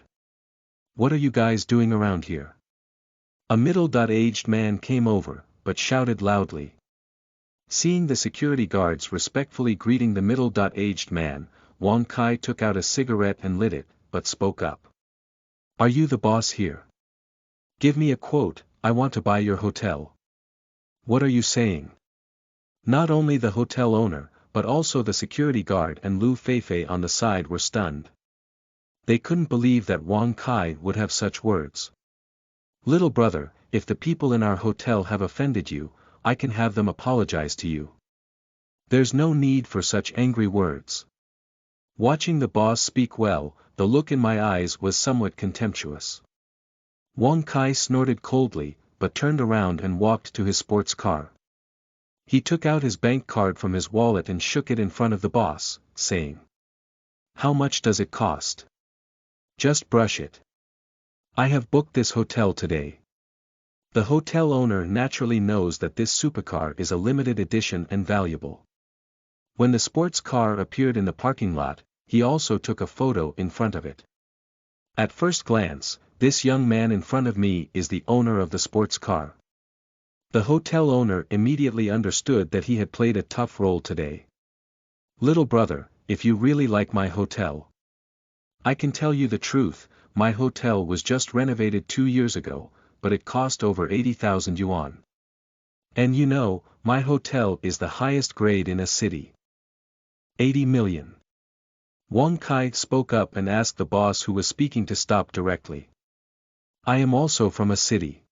What are you guys doing around here? A middle-aged man came over, but shouted loudly. Seeing the security guards respectfully greeting the middle-aged man, Wang Kai took out a cigarette and lit it, but spoke up. Are you the boss here? Give me a quote, I want to buy your hotel. What are you saying? Not only the hotel owner, but also the security guard and Lu Feifei on the side were stunned. They couldn't believe that Wang Kai would have such words. Little brother, if the people in our hotel have offended you, I can have them apologize to you. There's no need for such angry words. Watching the boss speak well, the look in my eyes was somewhat contemptuous. Wang Kai snorted coldly, but turned around and walked to his sports car. He took out his bank card from his wallet and shook it in front of the boss, saying, How much does it cost? Just brush it. I have booked this hotel today. The hotel owner naturally knows that this supercar is a limited edition and valuable. When the sports car appeared in the parking lot, he also took a photo in front of it. At first glance, this young man in front of me is the owner of the sports car. The hotel owner immediately understood that he had played a tough role today. Little brother, if you really like my hotel, I can tell you the truth, my hotel was just renovated 2 years ago, but it cost over 80,000 yuan. And you know, my hotel is the highest grade in a city. 80 million. Wang Kai spoke up and asked the boss who was speaking to stop directly. I am also from a city.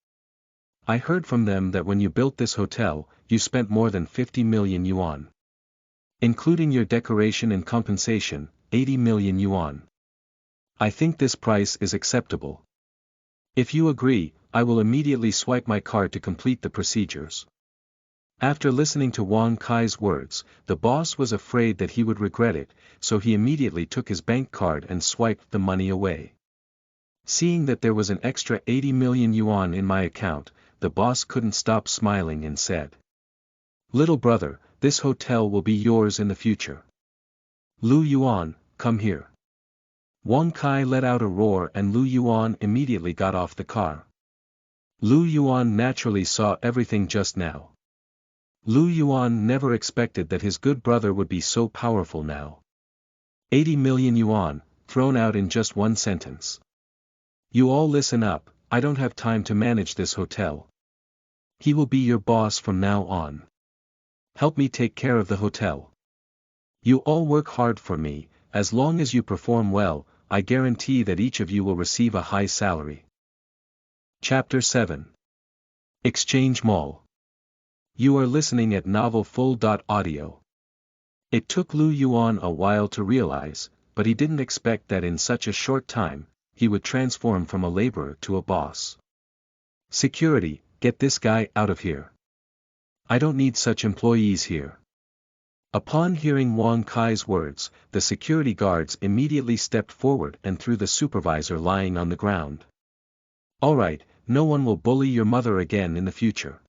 I heard from them that when you built this hotel, you spent more than 50 million yuan. Including your decoration and compensation, 80 million yuan. I think this price is acceptable. If you agree, I will immediately swipe my card to complete the procedures. After listening to Wang Kai's words, the boss was afraid that he would regret it, so he immediately took his bank card and swiped the money away. Seeing that there was an extra 80 million yuan in my account, the boss couldn't stop smiling and said, Little brother, this hotel will be yours in the future. Lu Yuan, come here. Wang Kai let out a roar and Lu Yuan immediately got off the car. Lu Yuan naturally saw everything just now. Lu Yuan never expected that his good brother would be so powerful now. 80 million yuan, thrown out in just one sentence. You all listen up, I don't have time to manage this hotel. He will be your boss from now on. Help me take care of the hotel. You all work hard for me, as long as you perform well, I guarantee that each of you will receive a high salary. Chapter 7. Exchange Mall. You are listening at novelfull.audio. It took Lu Yuan a while to realize, but he didn't expect that in such a short time, he would transform from a laborer to a boss. Security, get this guy out of here. I don't need such employees here. Upon hearing Wang Kai's words, the security guards immediately stepped forward and threw the supervisor lying on the ground. Alright, no one will bully your mother again in the future.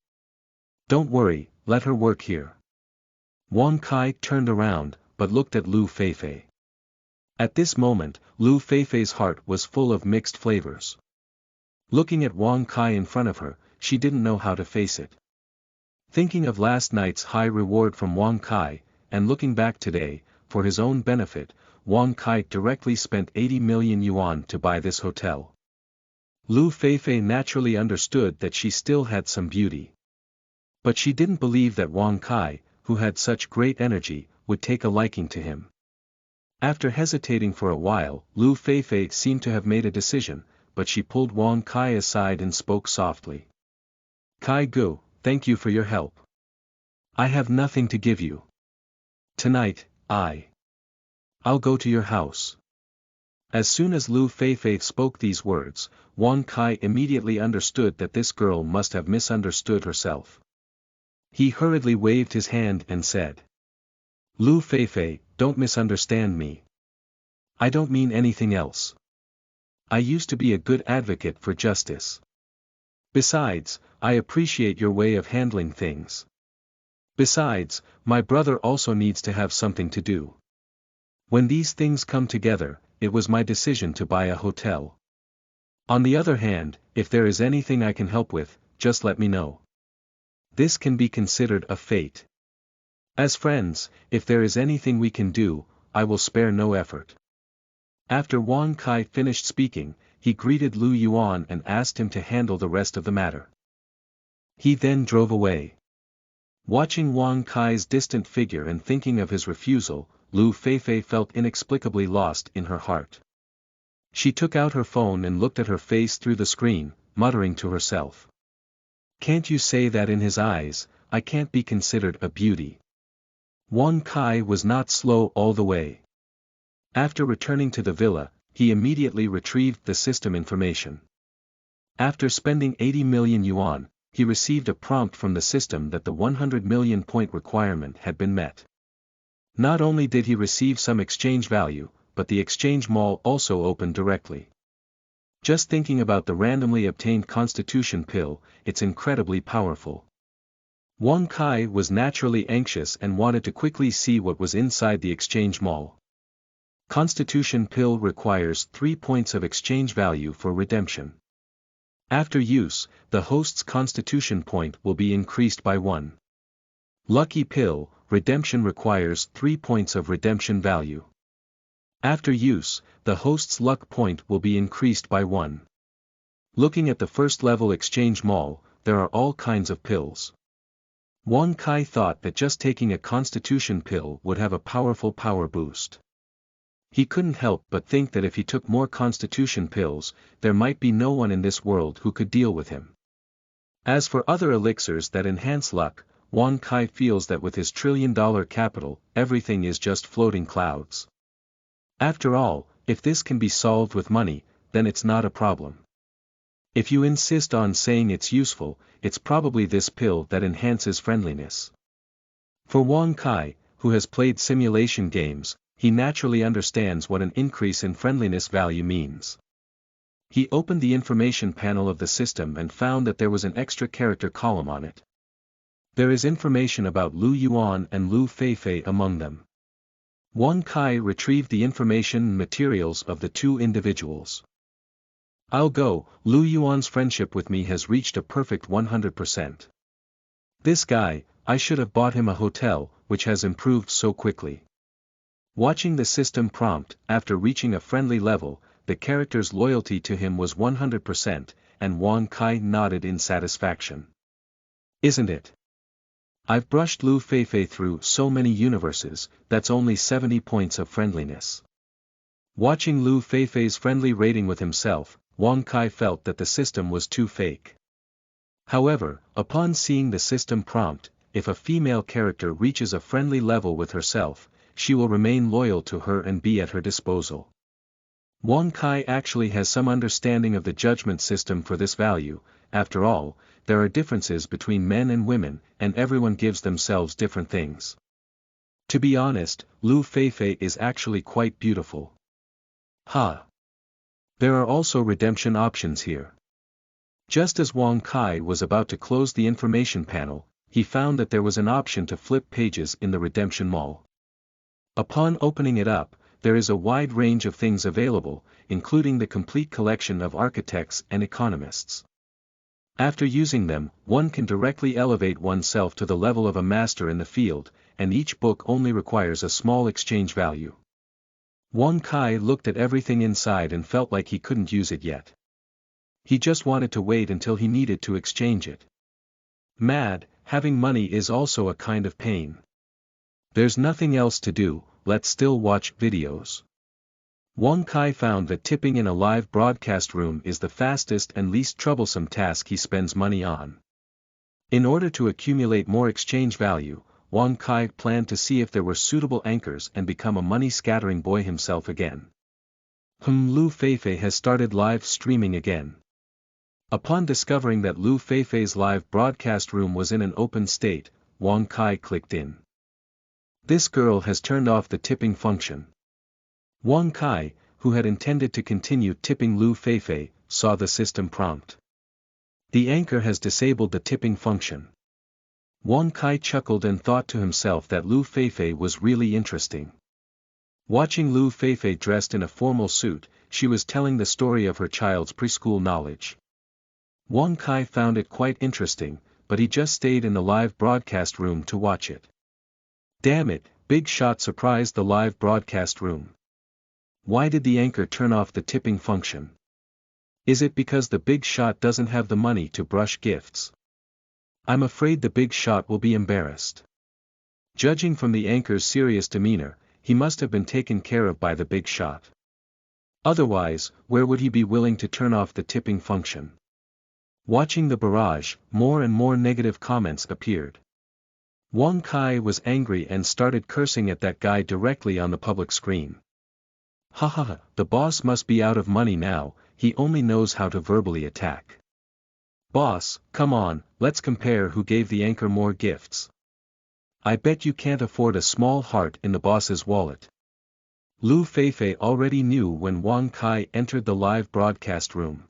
Don't worry, let her work here. Wang Kai turned around, but looked at Lu Feifei. At this moment, Lu Feifei's heart was full of mixed flavors. Looking at Wang Kai in front of her, she didn't know how to face it. Thinking of last night's high reward from Wang Kai, and looking back today, for his own benefit, Wang Kai directly spent 80 million yuan to buy this hotel. Lu Feifei naturally understood that she still had some beauty. But she didn't believe that Wang Kai, who had such great energy, would take a liking to him. After hesitating for a while, Lu Feifei seemed to have made a decision, but she pulled Wang Kai aside and spoke softly. Kai Gu, thank you for your help. I have nothing to give you. Tonight, I'll go to your house. As soon as Lu Feifei spoke these words, Wang Kai immediately understood that this girl must have misunderstood herself. He hurriedly waved his hand and said, "Lu Feifei, don't misunderstand me. I don't mean anything else. I used to be a good advocate for justice. Besides, I appreciate your way of handling things. Besides, my brother also needs to have something to do. When these things come together, it was my decision to buy a hotel. On the other hand, if there is anything I can help with, just let me know. This can be considered a fate. As friends, if there is anything we can do, I will spare no effort." After Wang Kai finished speaking, he greeted Lu Yuan and asked him to handle the rest of the matter. He then drove away. Watching Wang Kai's distant figure and thinking of his refusal, Lu Feifei felt inexplicably lost in her heart. She took out her phone and looked at her face through the screen, muttering to herself. "Can't you say that in his eyes, I can't be considered a beauty?" Wang Kai was not slow all the way. After returning to the villa, he immediately retrieved the system information. After spending 80 million yuan, he received a prompt from the system that the 100 million point requirement had been met. Not only did he receive some exchange value, but the exchange mall also opened directly. Just thinking about the randomly obtained constitution pill, it's incredibly powerful. Wang Kai was naturally anxious and wanted to quickly see what was inside the exchange mall. Constitution pill requires 3 points of exchange value for redemption. After use, the host's constitution point will be increased by 1. Lucky pill, redemption requires 3 points of redemption value. After use, the host's luck point will be increased by 1. Looking at the first level exchange mall, there are all kinds of pills. Wang Kai thought that just taking a constitution pill would have a powerful power boost. He couldn't help but think that if he took more constitution pills, there might be no one in this world who could deal with him. As for other elixirs that enhance luck, Wang Kai feels that with his trillion-dollar capital, everything is just floating clouds. After all, if this can be solved with money, then it's not a problem. If you insist on saying it's useful, it's probably this pill that enhances friendliness. For Wang Kai, who has played simulation games, he naturally understands what an increase in friendliness value means. He opened the information panel of the system and found that there was an extra character column on it. There is information about Lu Yuan and Lu Feifei among them. Wang Kai retrieved the information and materials of the two individuals. "I'll go, Lu Yuan's friendship with me has reached a perfect 100%. This guy, I should have bought him a hotel, which has improved so quickly." Watching the system prompt, after reaching a friendly level, the character's loyalty to him was 100%, and Wang Kai nodded in satisfaction. "Isn't it? I've brushed Lu Feifei through so many universes, that's only 70 points of friendliness." Watching Lu Feifei's friendly rating with himself, Wang Kai felt that the system was too fake. However, upon seeing the system prompt, if a female character reaches a friendly level with herself, she will remain loyal to her and be at her disposal. Wang Kai actually has some understanding of the judgment system for this value. After all, there are differences between men and women, and everyone gives themselves different things. To be honest, Lu Feifei is actually quite beautiful. There are also redemption options here. Just as Wang Kai was about to close the information panel, he found that there was an option to flip pages in the redemption mall. Upon opening it up, there is a wide range of things available, including the complete collection of architects and economists. After using them, one can directly elevate oneself to the level of a master in the field, and each book only requires a small exchange value. Wang Kai looked at everything inside and felt like he couldn't use it yet. He just wanted to wait until he needed to exchange it. Mad, having money is also a kind of pain. There's nothing else to do, let's still watch videos. Wang Kai found that tipping in a live broadcast room is the fastest and least troublesome task he spends money on. In order to accumulate more exchange value, Wang Kai planned to see if there were suitable anchors and become a money-scattering boy himself again. Lu Feifei has started live streaming again. Upon discovering that Lu Feifei's live broadcast room was in an open state, Wang Kai clicked in. This girl has turned off the tipping function. Wang Kai, who had intended to continue tipping Lu Feifei, saw the system prompt. The anchor has disabled the tipping function. Wang Kai chuckled and thought to himself that Lu Feifei was really interesting. Watching Lu Feifei dressed in a formal suit, she was telling the story of her child's preschool knowledge. Wang Kai found it quite interesting, but he just stayed in the live broadcast room to watch it. Damn it, Big Shot surprised the live broadcast room. Why did the anchor turn off the tipping function? Is it because the Big Shot doesn't have the money to brush gifts? I'm afraid the Big Shot will be embarrassed. Judging from the anchor's serious demeanor, he must have been taken care of by the Big Shot. Otherwise, where would he be willing to turn off the tipping function? Watching the barrage, more and more negative comments appeared. Wang Kai was angry and started cursing at that guy directly on the public screen. Haha, the boss must be out of money now, he only knows how to verbally attack. Boss, come on, let's compare who gave the anchor more gifts. I bet you can't afford a small heart in the boss's wallet. Lu Feifei already knew when Wang Kai entered the live broadcast room.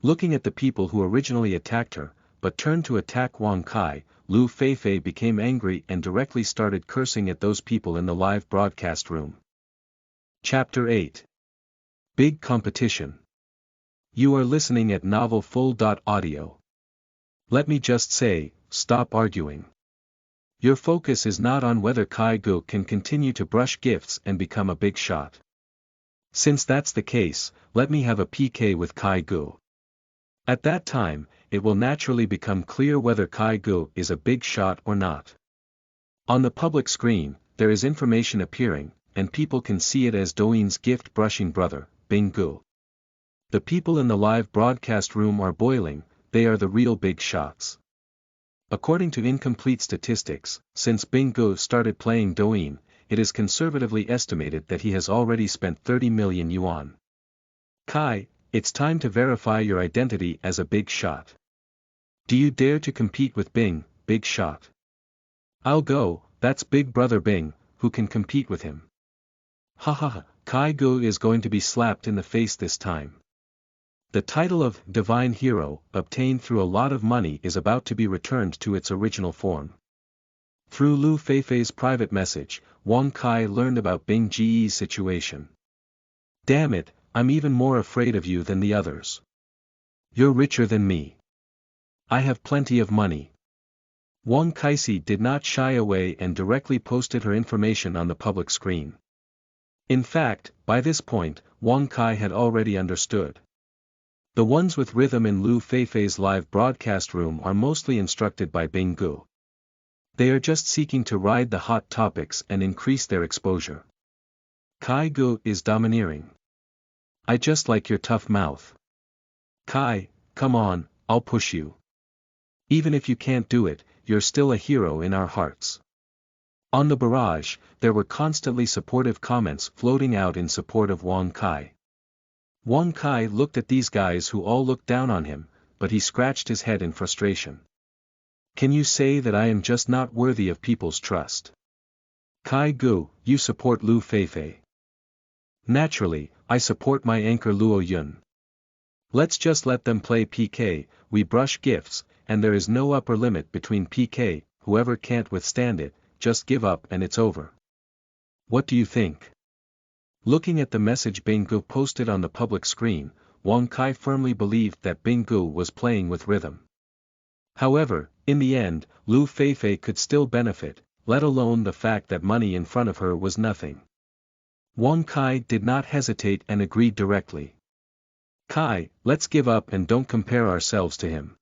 Looking at the people who originally attacked her, but turned to attack Wang Kai, Lu Feifei became angry and directly started cursing at those people in the live broadcast room. Chapter 8. Big Competition. You are listening at novelfull.audio. Let me just say, stop arguing. Your focus is not on whether Kai Gu can continue to brush gifts and become a big shot. Since that's the case, let me have a PK with Kai Gu. At that time, it will naturally become clear whether Kai Gu is a big shot or not. On the public screen, there is information appearing, and people can see it as Douyin's gift-brushing brother, Bing Gu. The people in the live broadcast room are boiling, they are the real big shots. According to incomplete statistics, since Bing Gu started playing Douyin, it is conservatively estimated that he has already spent 30 million yuan. Kai, it's time to verify your identity as a big shot. Do you dare to compete with Bing, big shot? I'll go, that's Big Brother Bing, who can compete with him. Haha, Kai Gu is going to be slapped in the face this time. The title of Divine Hero, obtained through a lot of money, is about to be returned to its original form. Through Lu Feifei's private message, Wang Kai learned about Bing Ji's situation. Damn it, I'm even more afraid of you than the others. You're richer than me. I have plenty of money. Wang Kaisi did not shy away and directly posted her information on the public screen. In fact, by this point, Wang Kai had already understood. The ones with rhythm in Lu Feifei's live broadcast room are mostly instructed by Bing Gu. They are just seeking to ride the hot topics and increase their exposure. Kai Gu is domineering. I just like your tough mouth. Kai, come on, I'll push you. Even if you can't do it, you're still a hero in our hearts. On the barrage, there were constantly supportive comments floating out in support of Wang Kai. Wang Kai looked at these guys who all looked down on him, but he scratched his head in frustration. Can you say that I am just not worthy of people's trust? Kai Gu, you support Lu Feifei. Naturally, I support my anchor Luo Yun. Let's just let them play PK, we brush gifts, and there is no upper limit between PK, whoever can't withstand it, just give up and it's over. What do you think? Looking at the message Bing Gu posted on the public screen, Wang Kai firmly believed that Bing Gu was playing with rhythm. However, in the end, Lu Feifei could still benefit, let alone the fact that money in front of her was nothing. Wang Kai did not hesitate and agreed directly. Kai, let's give up and don't compare ourselves to him.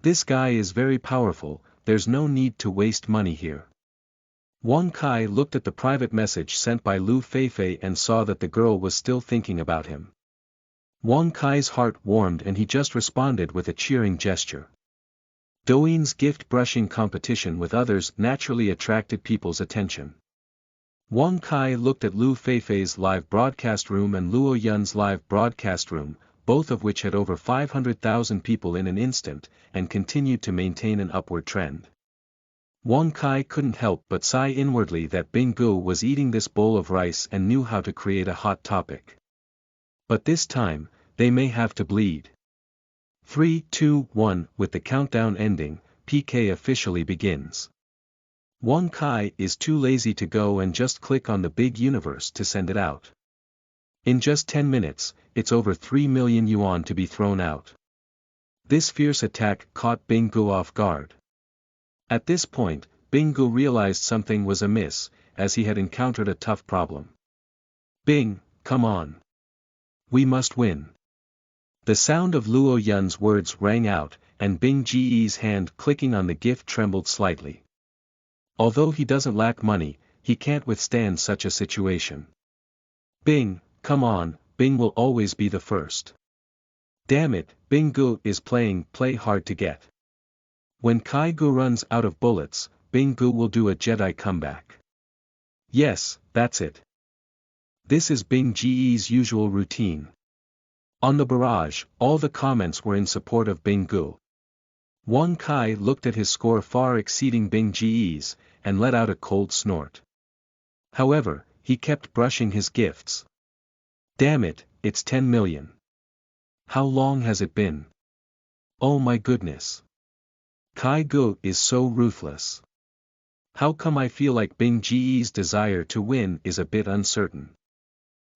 This guy is very powerful, there's no need to waste money here. Wang Kai looked at the private message sent by Lu Feifei and saw that the girl was still thinking about him. Wang Kai's heart warmed and he just responded with a cheering gesture. Douyin's gift-brushing competition with others naturally attracted people's attention. Wang Kai looked at Lu Feifei's live broadcast room and Luo Yun's live broadcast room, both of which had over 500,000 people in an instant, and continued to maintain an upward trend. Wang Kai couldn't help but sigh inwardly that Bing Gu was eating this bowl of rice and knew how to create a hot topic. But this time, they may have to bleed. 3, 2, 1, with the countdown ending, PK officially begins. Wang Kai is too lazy to go and just click on the big universe to send it out. In just 10 minutes, it's over 3 million yuan to be thrown out. This fierce attack caught Bing Gu off guard. At this point, Bing Gu realized something was amiss, as he had encountered a tough problem. Bing, come on. We must win. The sound of Luo Yun's words rang out, and Bing Ge's hand clicking on the gift trembled slightly. Although he doesn't lack money, he can't withstand such a situation. Bing, come on, Bing will always be the first. Damn it, Bing Gu is play hard to get. When Kai Gu runs out of bullets, Bing Gu will do a Jedi comeback. Yes, that's it. This is Bing Ge's usual routine. On the barrage, all the comments were in support of Bing Gu. Wang Kai looked at his score far exceeding Bing Ge's, and let out a cold snort. However, he kept brushing his gifts. Damn it, it's 10 million. How long has it been? Oh my goodness. Kai Gu is so ruthless. How come I feel like Bing Ge's desire to win is a bit uncertain?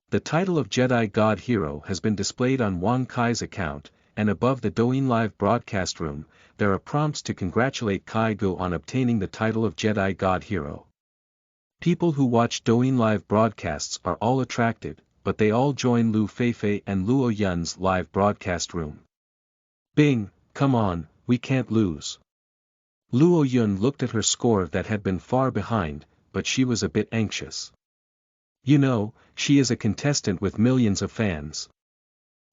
The title of Jedi God Hero has been displayed on Wang Kai's account, and above the Douyin Live broadcast room, there are prompts to congratulate Kai Gu on obtaining the title of Jedi God Hero. People who watch Douyin Live broadcasts are all attracted, but they all join Lu Feifei and Luo Yun's live broadcast room. Bing, come on, we can't lose. Luo Yun looked at her score that had been far behind, but she was a bit anxious. You know, she is a contestant with millions of fans.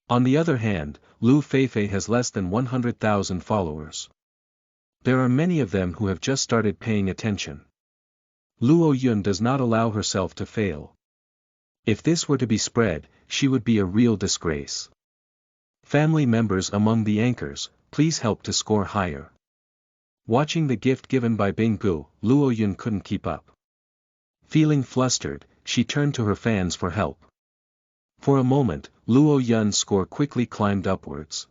On the other hand, Lu Feifei has less than 100,000 followers. There are many of them who have just started paying attention. Luo Yun does not allow herself to fail. If this were to be spread, she would be a real disgrace. Family members among the anchors, please help to score higher. Watching the gift given by Bing Gu, Luo Yun couldn't keep up. Feeling flustered, she turned to her fans for help. For a moment, Luo Yun's score quickly climbed upwards.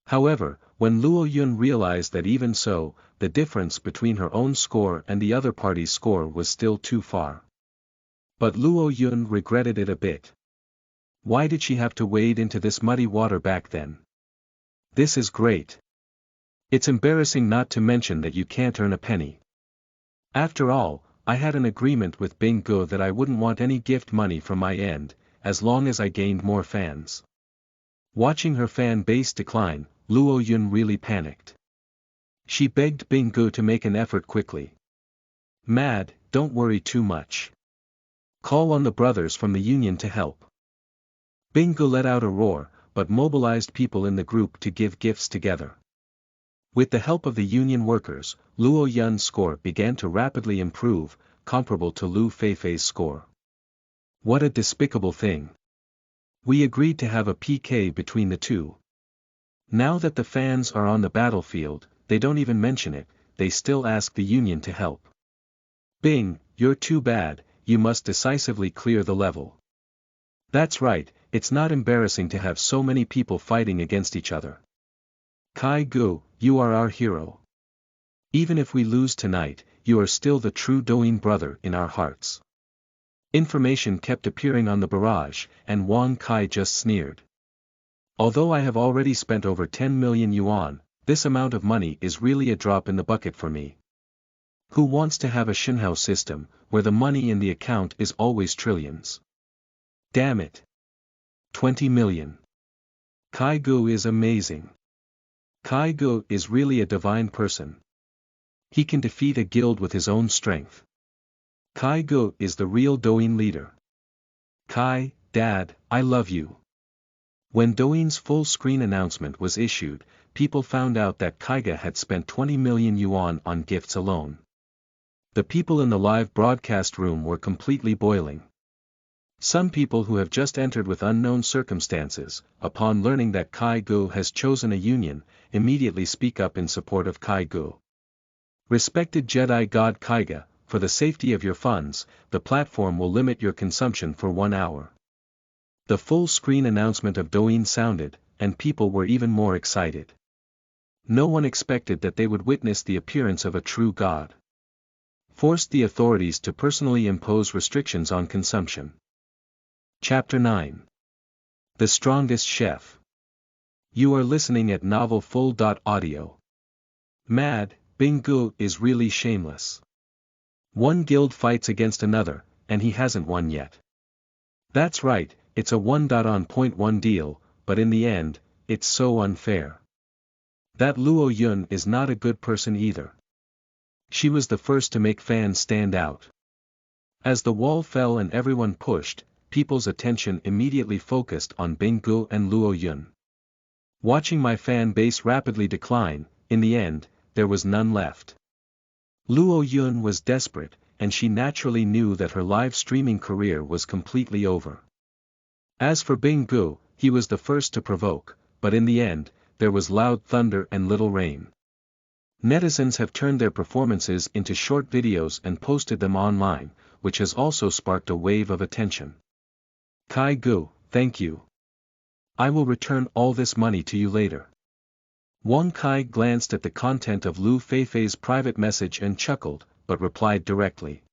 However, when Luo Yun realized that even so, the difference between her own score and the other party's score was still too far. But Luo Yun regretted it a bit. Why did she have to wade into this muddy water back then? This is great. It's embarrassing not to mention that you can't earn a penny. After all, I had an agreement with Bing Gu that I wouldn't want any gift money from my end, as long as I gained more fans. Watching her fan base decline, Luo Yun really panicked. She begged Bing Gu to make an effort quickly. Mad, don't worry too much. Call on the brothers from the union to help. Bing Gu let out a roar, but mobilized people in the group to give gifts together. With the help of the union workers, Luo Yun's score began to rapidly improve, comparable to Lu Feifei's score. What a despicable thing. We agreed to have a PK between the two. Now that the fans are on the battlefield, they don't even mention it, they still ask the union to help. Bing, you're too bad, you must decisively clear the level. That's right, it's not embarrassing to have so many people fighting against each other. Kai Gu, you are our hero. Even if we lose tonight, you are still the true Douyin brother in our hearts. Information kept appearing on the barrage, and Wang Kai just sneered. Although I have already spent over 10 million yuan, this amount of money is really a drop in the bucket for me. Who wants to have a Shenhao system, where the money in the account is always trillions? Damn it. 20 million. Kai Gu is amazing. Kai Gu is really a divine person. He can defeat a guild with his own strength. Kai Gu is the real Douyin leader. Kai, Dad, I love you. When Douyin's full-screen announcement was issued, people found out that Kaiga had spent 20 million yuan on gifts alone. The people in the live broadcast room were completely boiling. Some people who have just entered with unknown circumstances, upon learning that Kai Gu has chosen a union, immediately speak up in support of Kai Gu. Respected Jedi God Kaiga, for the safety of your funds, the platform will limit your consumption for 1 hour. The full screen announcement of Douyin sounded, and people were even more excited. No one expected that they would witness the appearance of a true god. Forced the authorities to personally impose restrictions on consumption. Chapter 9. The Strongest Chef. You are listening at Novel Full.audio. Mad, Binggu is really shameless. One guild fights against another, and he hasn't won yet. That's right, it's a 1.on.1 deal, but in the end, it's so unfair. That Luo Yun is not a good person either. She was the first to make fans stand out. As the wall fell and everyone pushed, people's attention immediately focused on Binggu and Luo Yun. Watching my fan base rapidly decline, in the end, there was none left. Luo Yun was desperate, and she naturally knew that her live streaming career was completely over. As for Binggu, he was the first to provoke, but in the end, there was loud thunder and little rain. Netizens have turned their performances into short videos and posted them online, which has also sparked a wave of attention. Kai Gu, thank you. I will return all this money to you later. Wang Kai glanced at the content of Lu Feifei's private message and chuckled, but replied directly.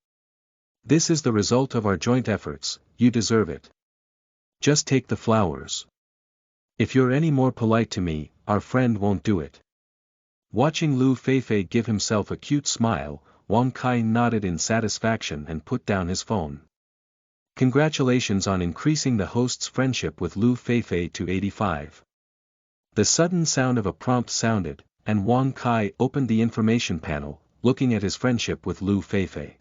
This is the result of our joint efforts, you deserve it. Just take the flowers. If you're any more polite to me, our friend won't do it. Watching Lu Feifei give himself a cute smile, Wang Kai nodded in satisfaction and put down his phone. Congratulations on increasing the host's friendship with Lu Feifei to 85. The sudden sound of a prompt sounded, and Wang Kai opened the information panel, looking at his friendship with Lu Feifei.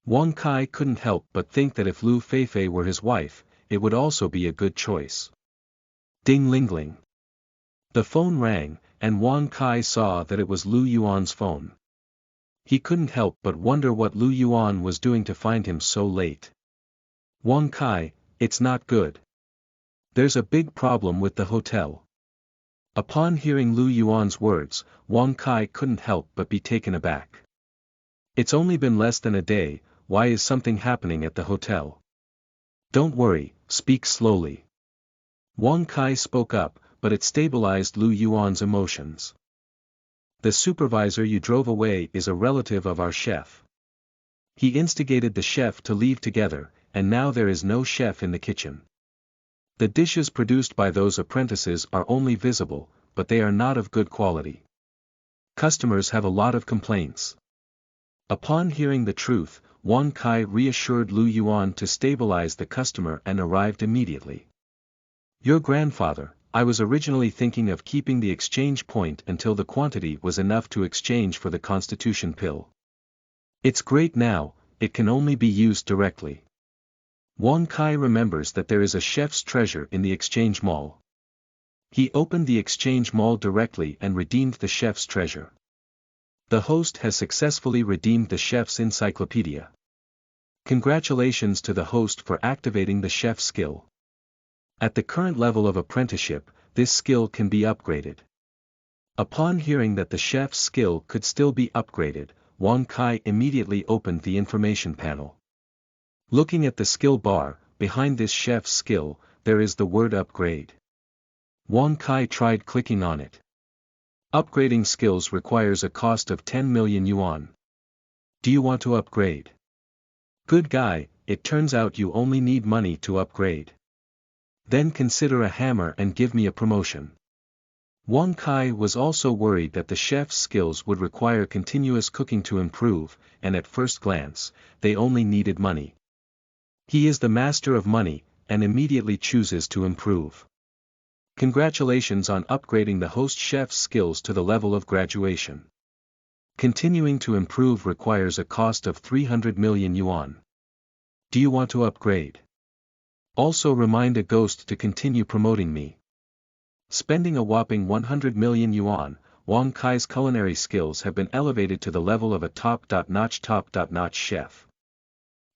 Wang Kai couldn't help but think that if Lu Feifei were his wife, it would also be a good choice. Ding-ling-ling. The phone rang, and Wang Kai saw that it was Lu Yuan's phone. He couldn't help but wonder what Lu Yuan was doing to find him so late. Wang Kai, it's not good. There's a big problem with the hotel. Upon hearing Lu Yuan's words, Wang Kai couldn't help but be taken aback. It's only been less than a day, why is something happening at the hotel? Don't worry, speak slowly. Wang Kai spoke up, but it stabilized Lu Yuan's emotions. The supervisor you drove away is a relative of our chef. He instigated the chef to leave together, and now there is no chef in the kitchen. The dishes produced by those apprentices are only visible, but they are not of good quality. Customers have a lot of complaints. Upon hearing the truth, Wang Kai reassured Lu Yuan to stabilize the customer and arrived immediately. Your grandfather, I was originally thinking of keeping the exchange point until the quantity was enough to exchange for the Constitution pill. It's great now, it can only be used directly. Wang Kai remembers that there is a chef's treasure in the exchange mall. He opened the exchange mall directly and redeemed the chef's treasure. The host has successfully redeemed the chef's encyclopedia. Congratulations to the host for activating the chef's skill. At the current level of apprenticeship, this skill can be upgraded. Upon hearing that the chef's skill could still be upgraded, Wang Kai immediately opened the information panel. Looking at the skill bar, behind this chef's skill, there is the word upgrade. Wang Kai tried clicking on it. Upgrading skills requires a cost of 10 million yuan. Do you want to upgrade? Good guy, it turns out you only need money to upgrade. Then consider a hammer and give me a promotion. Wang Kai was also worried that the chef's skills would require continuous cooking to improve, and at first glance, they only needed money. He is the master of money, and immediately chooses to improve. Congratulations on upgrading the host chef's skills to the level of graduation. Continuing to improve requires a cost of 300 million yuan. Do you want to upgrade? Also remind a ghost to continue promoting me. Spending a whopping 100 million yuan, Wang Kai's culinary skills have been elevated to the level of a top-notch chef.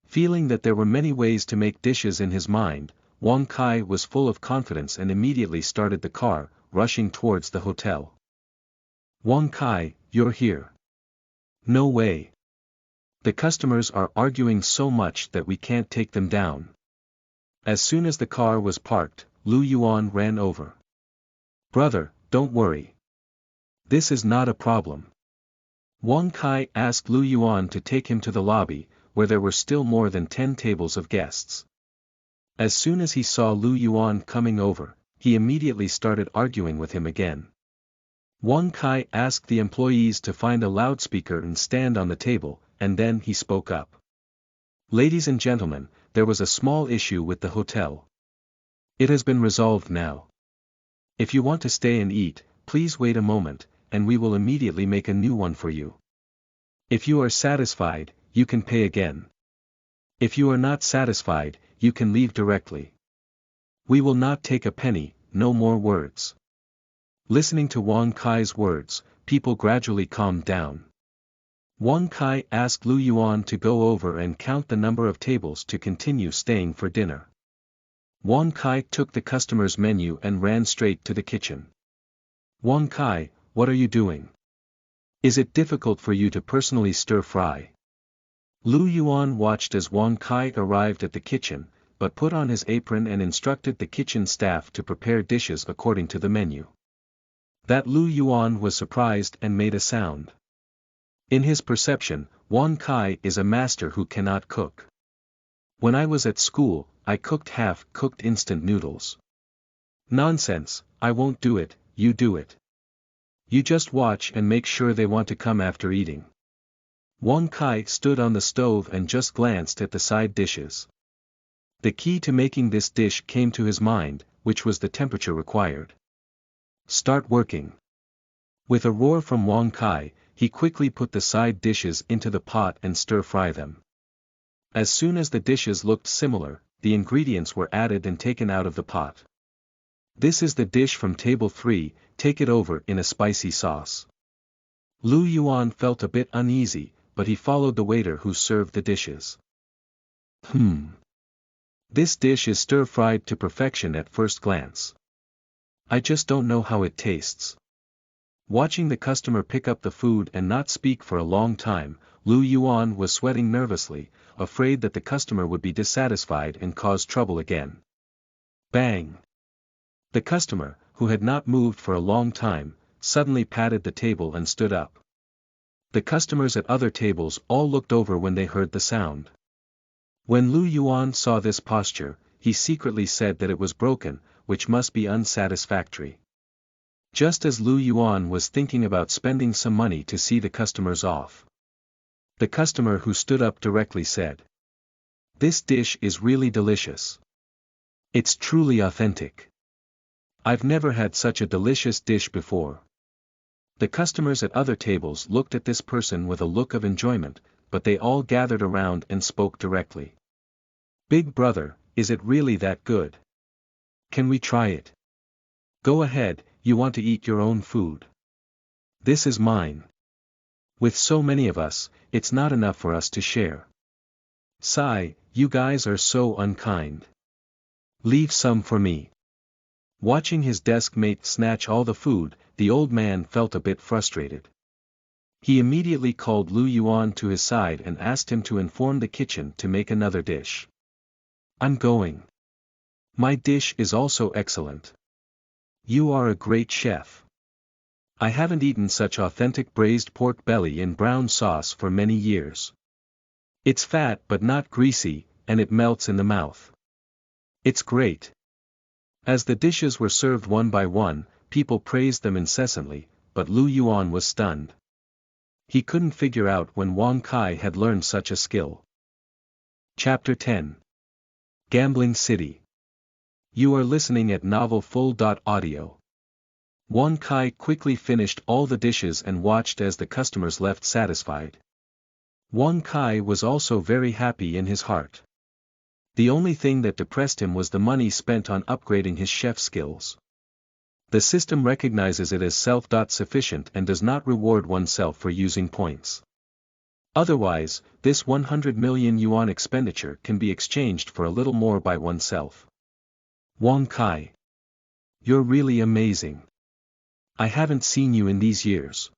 Feeling that there were many ways to make dishes in his mind, Wang Kai was full of confidence and immediately started the car, rushing towards the hotel. Wang Kai, you're here. No way. The customers are arguing so much that we can't take them down. As soon as the car was parked, Lu Yuan ran over. Brother, don't worry. This is not a problem. Wang Kai asked Lu Yuan to take him to the lobby, where there were still more than 10 tables of guests. As soon as he saw Lu Yuan coming over, he immediately started arguing with him again. Wang Kai asked the employees to find a loudspeaker and stand on the table, and then he spoke up. Ladies and gentlemen, there was a small issue with the hotel. It has been resolved now. If you want to stay and eat, please wait a moment, and we will immediately make a new one for you. If you are satisfied, you can pay again. If you are not satisfied, you can leave directly. We will not take a penny, no more words. Listening to Wang Kai's words, people gradually calmed down. Wang Kai asked Lu Yuan to go over and count the number of tables to continue staying for dinner. Wang Kai took the customer's menu and ran straight to the kitchen. Wang Kai, what are you doing? Is it difficult for you to personally stir-fry? Lu Yuan watched as Wang Kai arrived at the kitchen, but put on his apron and instructed the kitchen staff to prepare dishes according to the menu. That Lu Yuan was surprised and made a sound. In his perception, Wang Kai is a master who cannot cook. When I was at school, I cooked half-cooked instant noodles. Nonsense, I won't do it, you do it. You just watch and make sure they want to come after eating. Wang Kai stood on the stove and just glanced at the side dishes. The key to making this dish came to his mind, which was the temperature required. Start working. With a roar from Wang Kai, he quickly put the side dishes into the pot and stir-fry them. As soon as the dishes looked similar, the ingredients were added and taken out of the pot. This is the dish from table 3, take it over in a spicy sauce. Lu Yuan felt a bit uneasy, but he followed the waiter who served the dishes. This dish is stir-fried to perfection at first glance. I just don't know how it tastes. Watching the customer pick up the food and not speak for a long time, Lu Yuan was sweating nervously, afraid that the customer would be dissatisfied and cause trouble again. Bang! The customer, who had not moved for a long time, suddenly patted the table and stood up. The customers at other tables all looked over when they heard the sound. When Lu Yuan saw this posture, he secretly said that it was broken, which must be unsatisfactory. Just as Lu Yuan was thinking about spending some money to see the customers off, the customer who stood up directly said, "This dish is really delicious. It's truly authentic. I've never had such a delicious dish before." The customers at other tables looked at this person with a look of enjoyment, but they all gathered around and spoke directly. "Big brother, is it really that good? Can we try it? Go ahead, you want to eat your own food. This is mine. With so many of us, it's not enough for us to share. Sigh, you guys are so unkind. Leave some for me." Watching his desk mate snatch all the food, the old man felt a bit frustrated. He immediately called Lu Yuan to his side and asked him to inform the kitchen to make another dish. "I'm going. My dish is also excellent. You are a great chef. I haven't eaten such authentic braised pork belly in brown sauce for many years. It's fat but not greasy, and it melts in the mouth. It's great." As the dishes were served one by one, people praised them incessantly, but Lu Yuan was stunned. He couldn't figure out when Wang Kai had learned such a skill. Chapter 10. Gambling City. You are listening at novelfull.audio. Wang Kai quickly finished all the dishes and watched as the customers left satisfied. Wang Kai was also very happy in his heart. The only thing that depressed him was the money spent on upgrading his chef skills. The system recognizes it as self-sufficient and does not reward oneself for using points. Otherwise, this 100 million yuan expenditure can be exchanged for a little more by oneself. Wang Kai. You're really amazing. I haven't seen you in these years.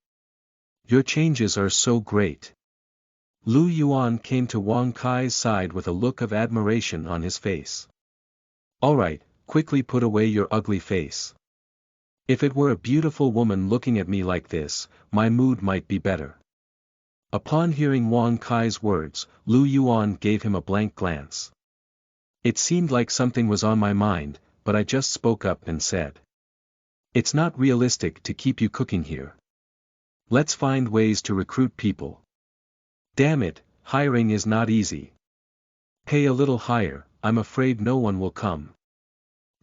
Your changes are so great. Lu Yuan came to Wang Kai's side with a look of admiration on his face. Alright, quickly put away your ugly face. If it were a beautiful woman looking at me like this, my mood might be better. Upon hearing Wang Kai's words, Lu Yuan gave him a blank glance. It seemed like something was on my mind, but I just spoke up and said. It's not realistic to keep you cooking here. Let's find ways to recruit people. Damn it, hiring is not easy. Pay a little higher, I'm afraid no one will come.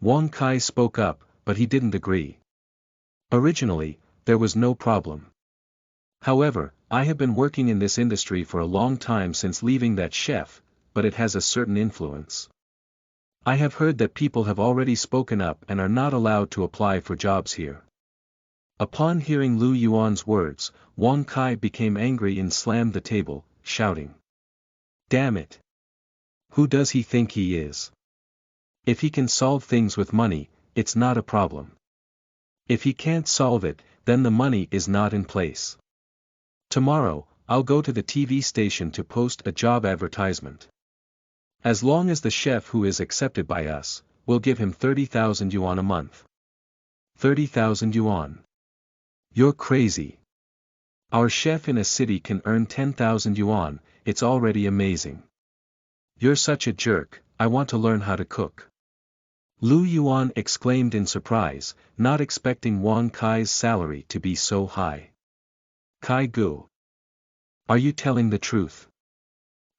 Wang Kai spoke up, but he didn't agree. Originally, there was no problem. However, I have been working in this industry for a long time since leaving that chef, but it has a certain influence. I have heard that people have already spoken up and are not allowed to apply for jobs here. Upon hearing Lu Yuan's words, Wang Kai became angry and slammed the table, shouting. Damn it! Who does he think he is? If he can solve things with money, it's not a problem. If he can't solve it, then the money is not in place. Tomorrow, I'll go to the TV station to post a job advertisement. As long as the chef who is accepted by us, we'll give him 30,000 yuan a month. 30,000 yuan. You're crazy. Our chef in a city can earn 10,000 yuan, it's already amazing. You're such a jerk, I want to learn how to cook. Lu Yuan exclaimed in surprise, not expecting Wang Kai's salary to be so high. Kai Gu. Are you telling the truth?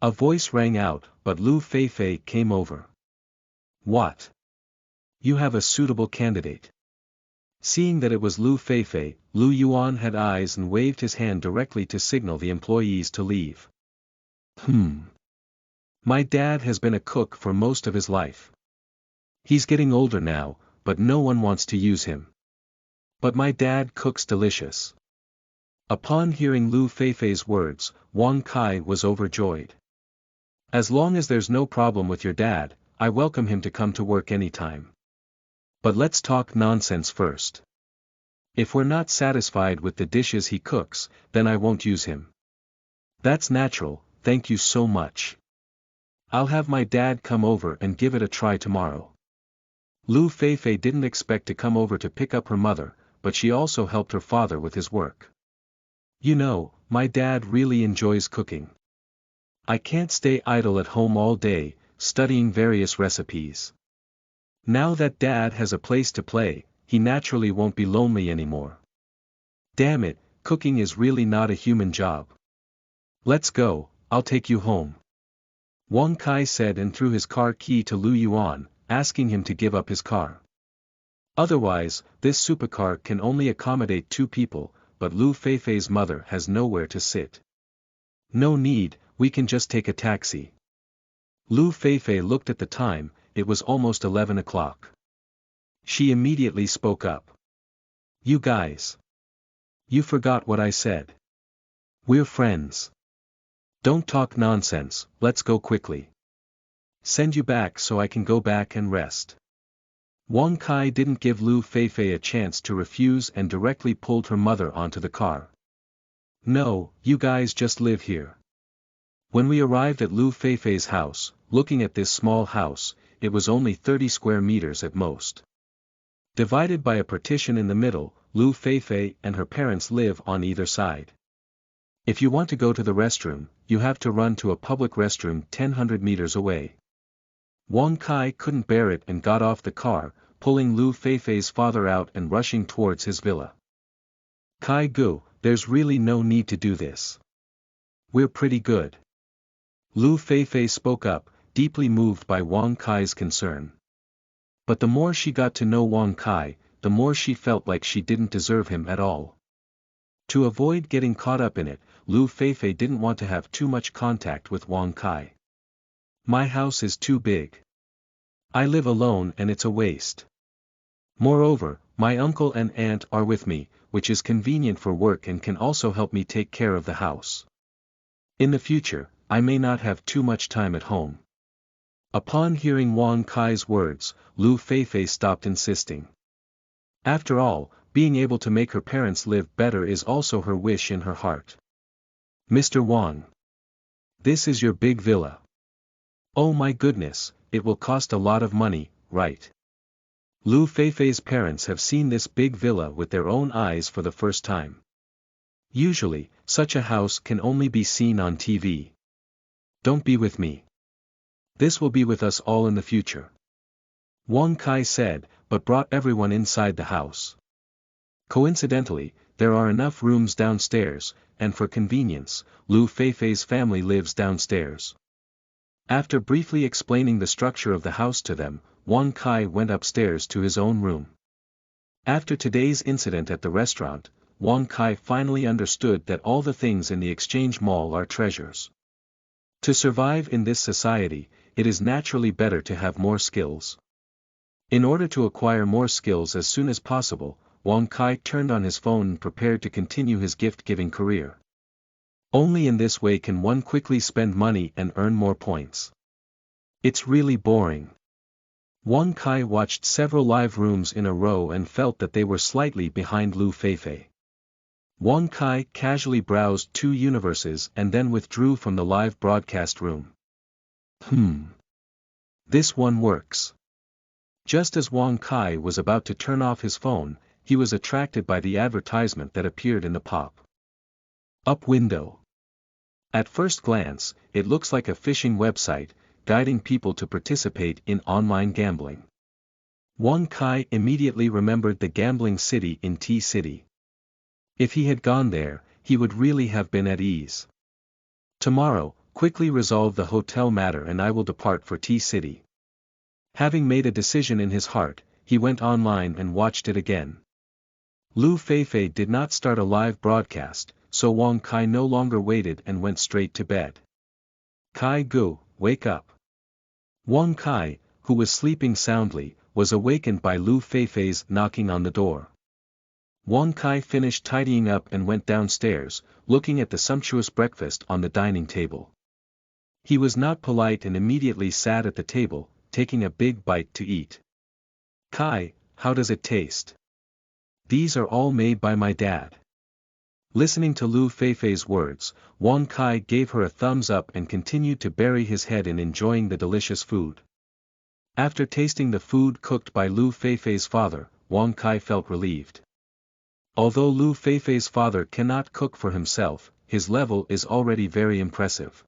A voice rang out, but Lu Feifei came over. What? You have a suitable candidate. Seeing that it was Lu Feifei, Lu Yuan had eyes and waved his hand directly to signal the employees to leave. My dad has been a cook for most of his life. He's getting older now, but no one wants to use him. But my dad cooks delicious. Upon hearing Lu Feifei's words, Wang Kai was overjoyed. As long as there's no problem with your dad, I welcome him to come to work anytime. But let's talk nonsense first. If we're not satisfied with the dishes he cooks, then I won't use him. That's natural, thank you so much. I'll have my dad come over and give it a try tomorrow. Lu Feifei didn't expect to come over to pick up her mother, but she also helped her father with his work. You know, my dad really enjoys cooking. I can't stay idle at home all day, studying various recipes. Now that dad has a place to play, he naturally won't be lonely anymore. Damn it, cooking is really not a human job. Let's go, I'll take you home. Wang Kai said and threw his car key to Lu Yuan, asking him to give up his car. Otherwise, this supercar can only accommodate 2 people, but Lu Feifei's mother has nowhere to sit. No need, we can just take a taxi. Lu Feifei looked at the time, it was almost 11 o'clock. She immediately spoke up. You guys. You forgot what I said. We're friends. Don't talk nonsense, let's go quickly. Send you back so I can go back and rest. Wang Kai didn't give Lu Feifei a chance to refuse and directly pulled her mother onto the car. No, you guys just live here. When we arrived at Lu Feifei's house, looking at this small house, it was only 30 square meters at most. Divided by a partition in the middle, Lu Feifei and her parents live on either side. If you want to go to the restroom, you have to run to a public restroom 100 meters away. Wang Kai couldn't bear it and got off the car, pulling Lu Feifei's father out and rushing towards his villa. Kai Gu, there's really no need to do this. We're pretty good. Lu Feifei spoke up, deeply moved by Wang Kai's concern. But the more she got to know Wang Kai, the more she felt like she didn't deserve him at all. To avoid getting caught up in it, Lu Feifei didn't want to have too much contact with Wang Kai. My house is too big. I live alone and it's a waste. Moreover, my uncle and aunt are with me, which is convenient for work and can also help me take care of the house. In the future, I may not have too much time at home. Upon hearing Wang Kai's words, Lu Feifei stopped insisting. After all, being able to make her parents live better is also her wish in her heart. Mr. Wang. This is your big villa. Oh my goodness, it will cost a lot of money, right? Lu Feifei's parents have seen this big villa with their own eyes for the first time. Usually, such a house can only be seen on TV. Don't be with me. This will be with us all in the future. Wang Kai said, but brought everyone inside the house. Coincidentally, there are enough rooms downstairs, and for convenience, Lu Feifei's family lives downstairs. After briefly explaining the structure of the house to them, Wang Kai went upstairs to his own room. After today's incident at the restaurant, Wang Kai finally understood that all the things in the exchange mall are treasures. To survive in this society, it is naturally better to have more skills. In order to acquire more skills as soon as possible, Wang Kai turned on his phone and prepared to continue his gift-giving career. Only in this way can one quickly spend money and earn more points. It's really boring. Wang Kai watched several live rooms in a row and felt that they were slightly behind Lu Feifei. Wang Kai casually browsed 2 universes and then withdrew from the live broadcast room. This one works. Just as Wang Kai was about to turn off his phone, he was attracted by the advertisement that appeared in the pop-up window. At first glance, it looks like a phishing website, guiding people to participate in online gambling. Wang Kai immediately remembered the gambling city in T-City. If he had gone there, he would really have been at ease. Tomorrow, quickly resolve the hotel matter and I will depart for T-City. Having made a decision in his heart, he went online and watched it again. Lu Feifei did not start a live broadcast, so Wang Kai no longer waited and went straight to bed. Kai Gu, wake up. Wang Kai, who was sleeping soundly, was awakened by Lu Feifei's knocking on the door. Wang Kai finished tidying up and went downstairs, looking at the sumptuous breakfast on the dining table. He was not polite and immediately sat at the table, taking a big bite to eat. Kai, how does it taste? These are all made by my dad. Listening to Lu Feifei's words, Wang Kai gave her a thumbs up and continued to bury his head in enjoying the delicious food. After tasting the food cooked by Lu Feifei's father, Wang Kai felt relieved. Although Lu Feifei's father cannot cook for himself, his level is already very impressive.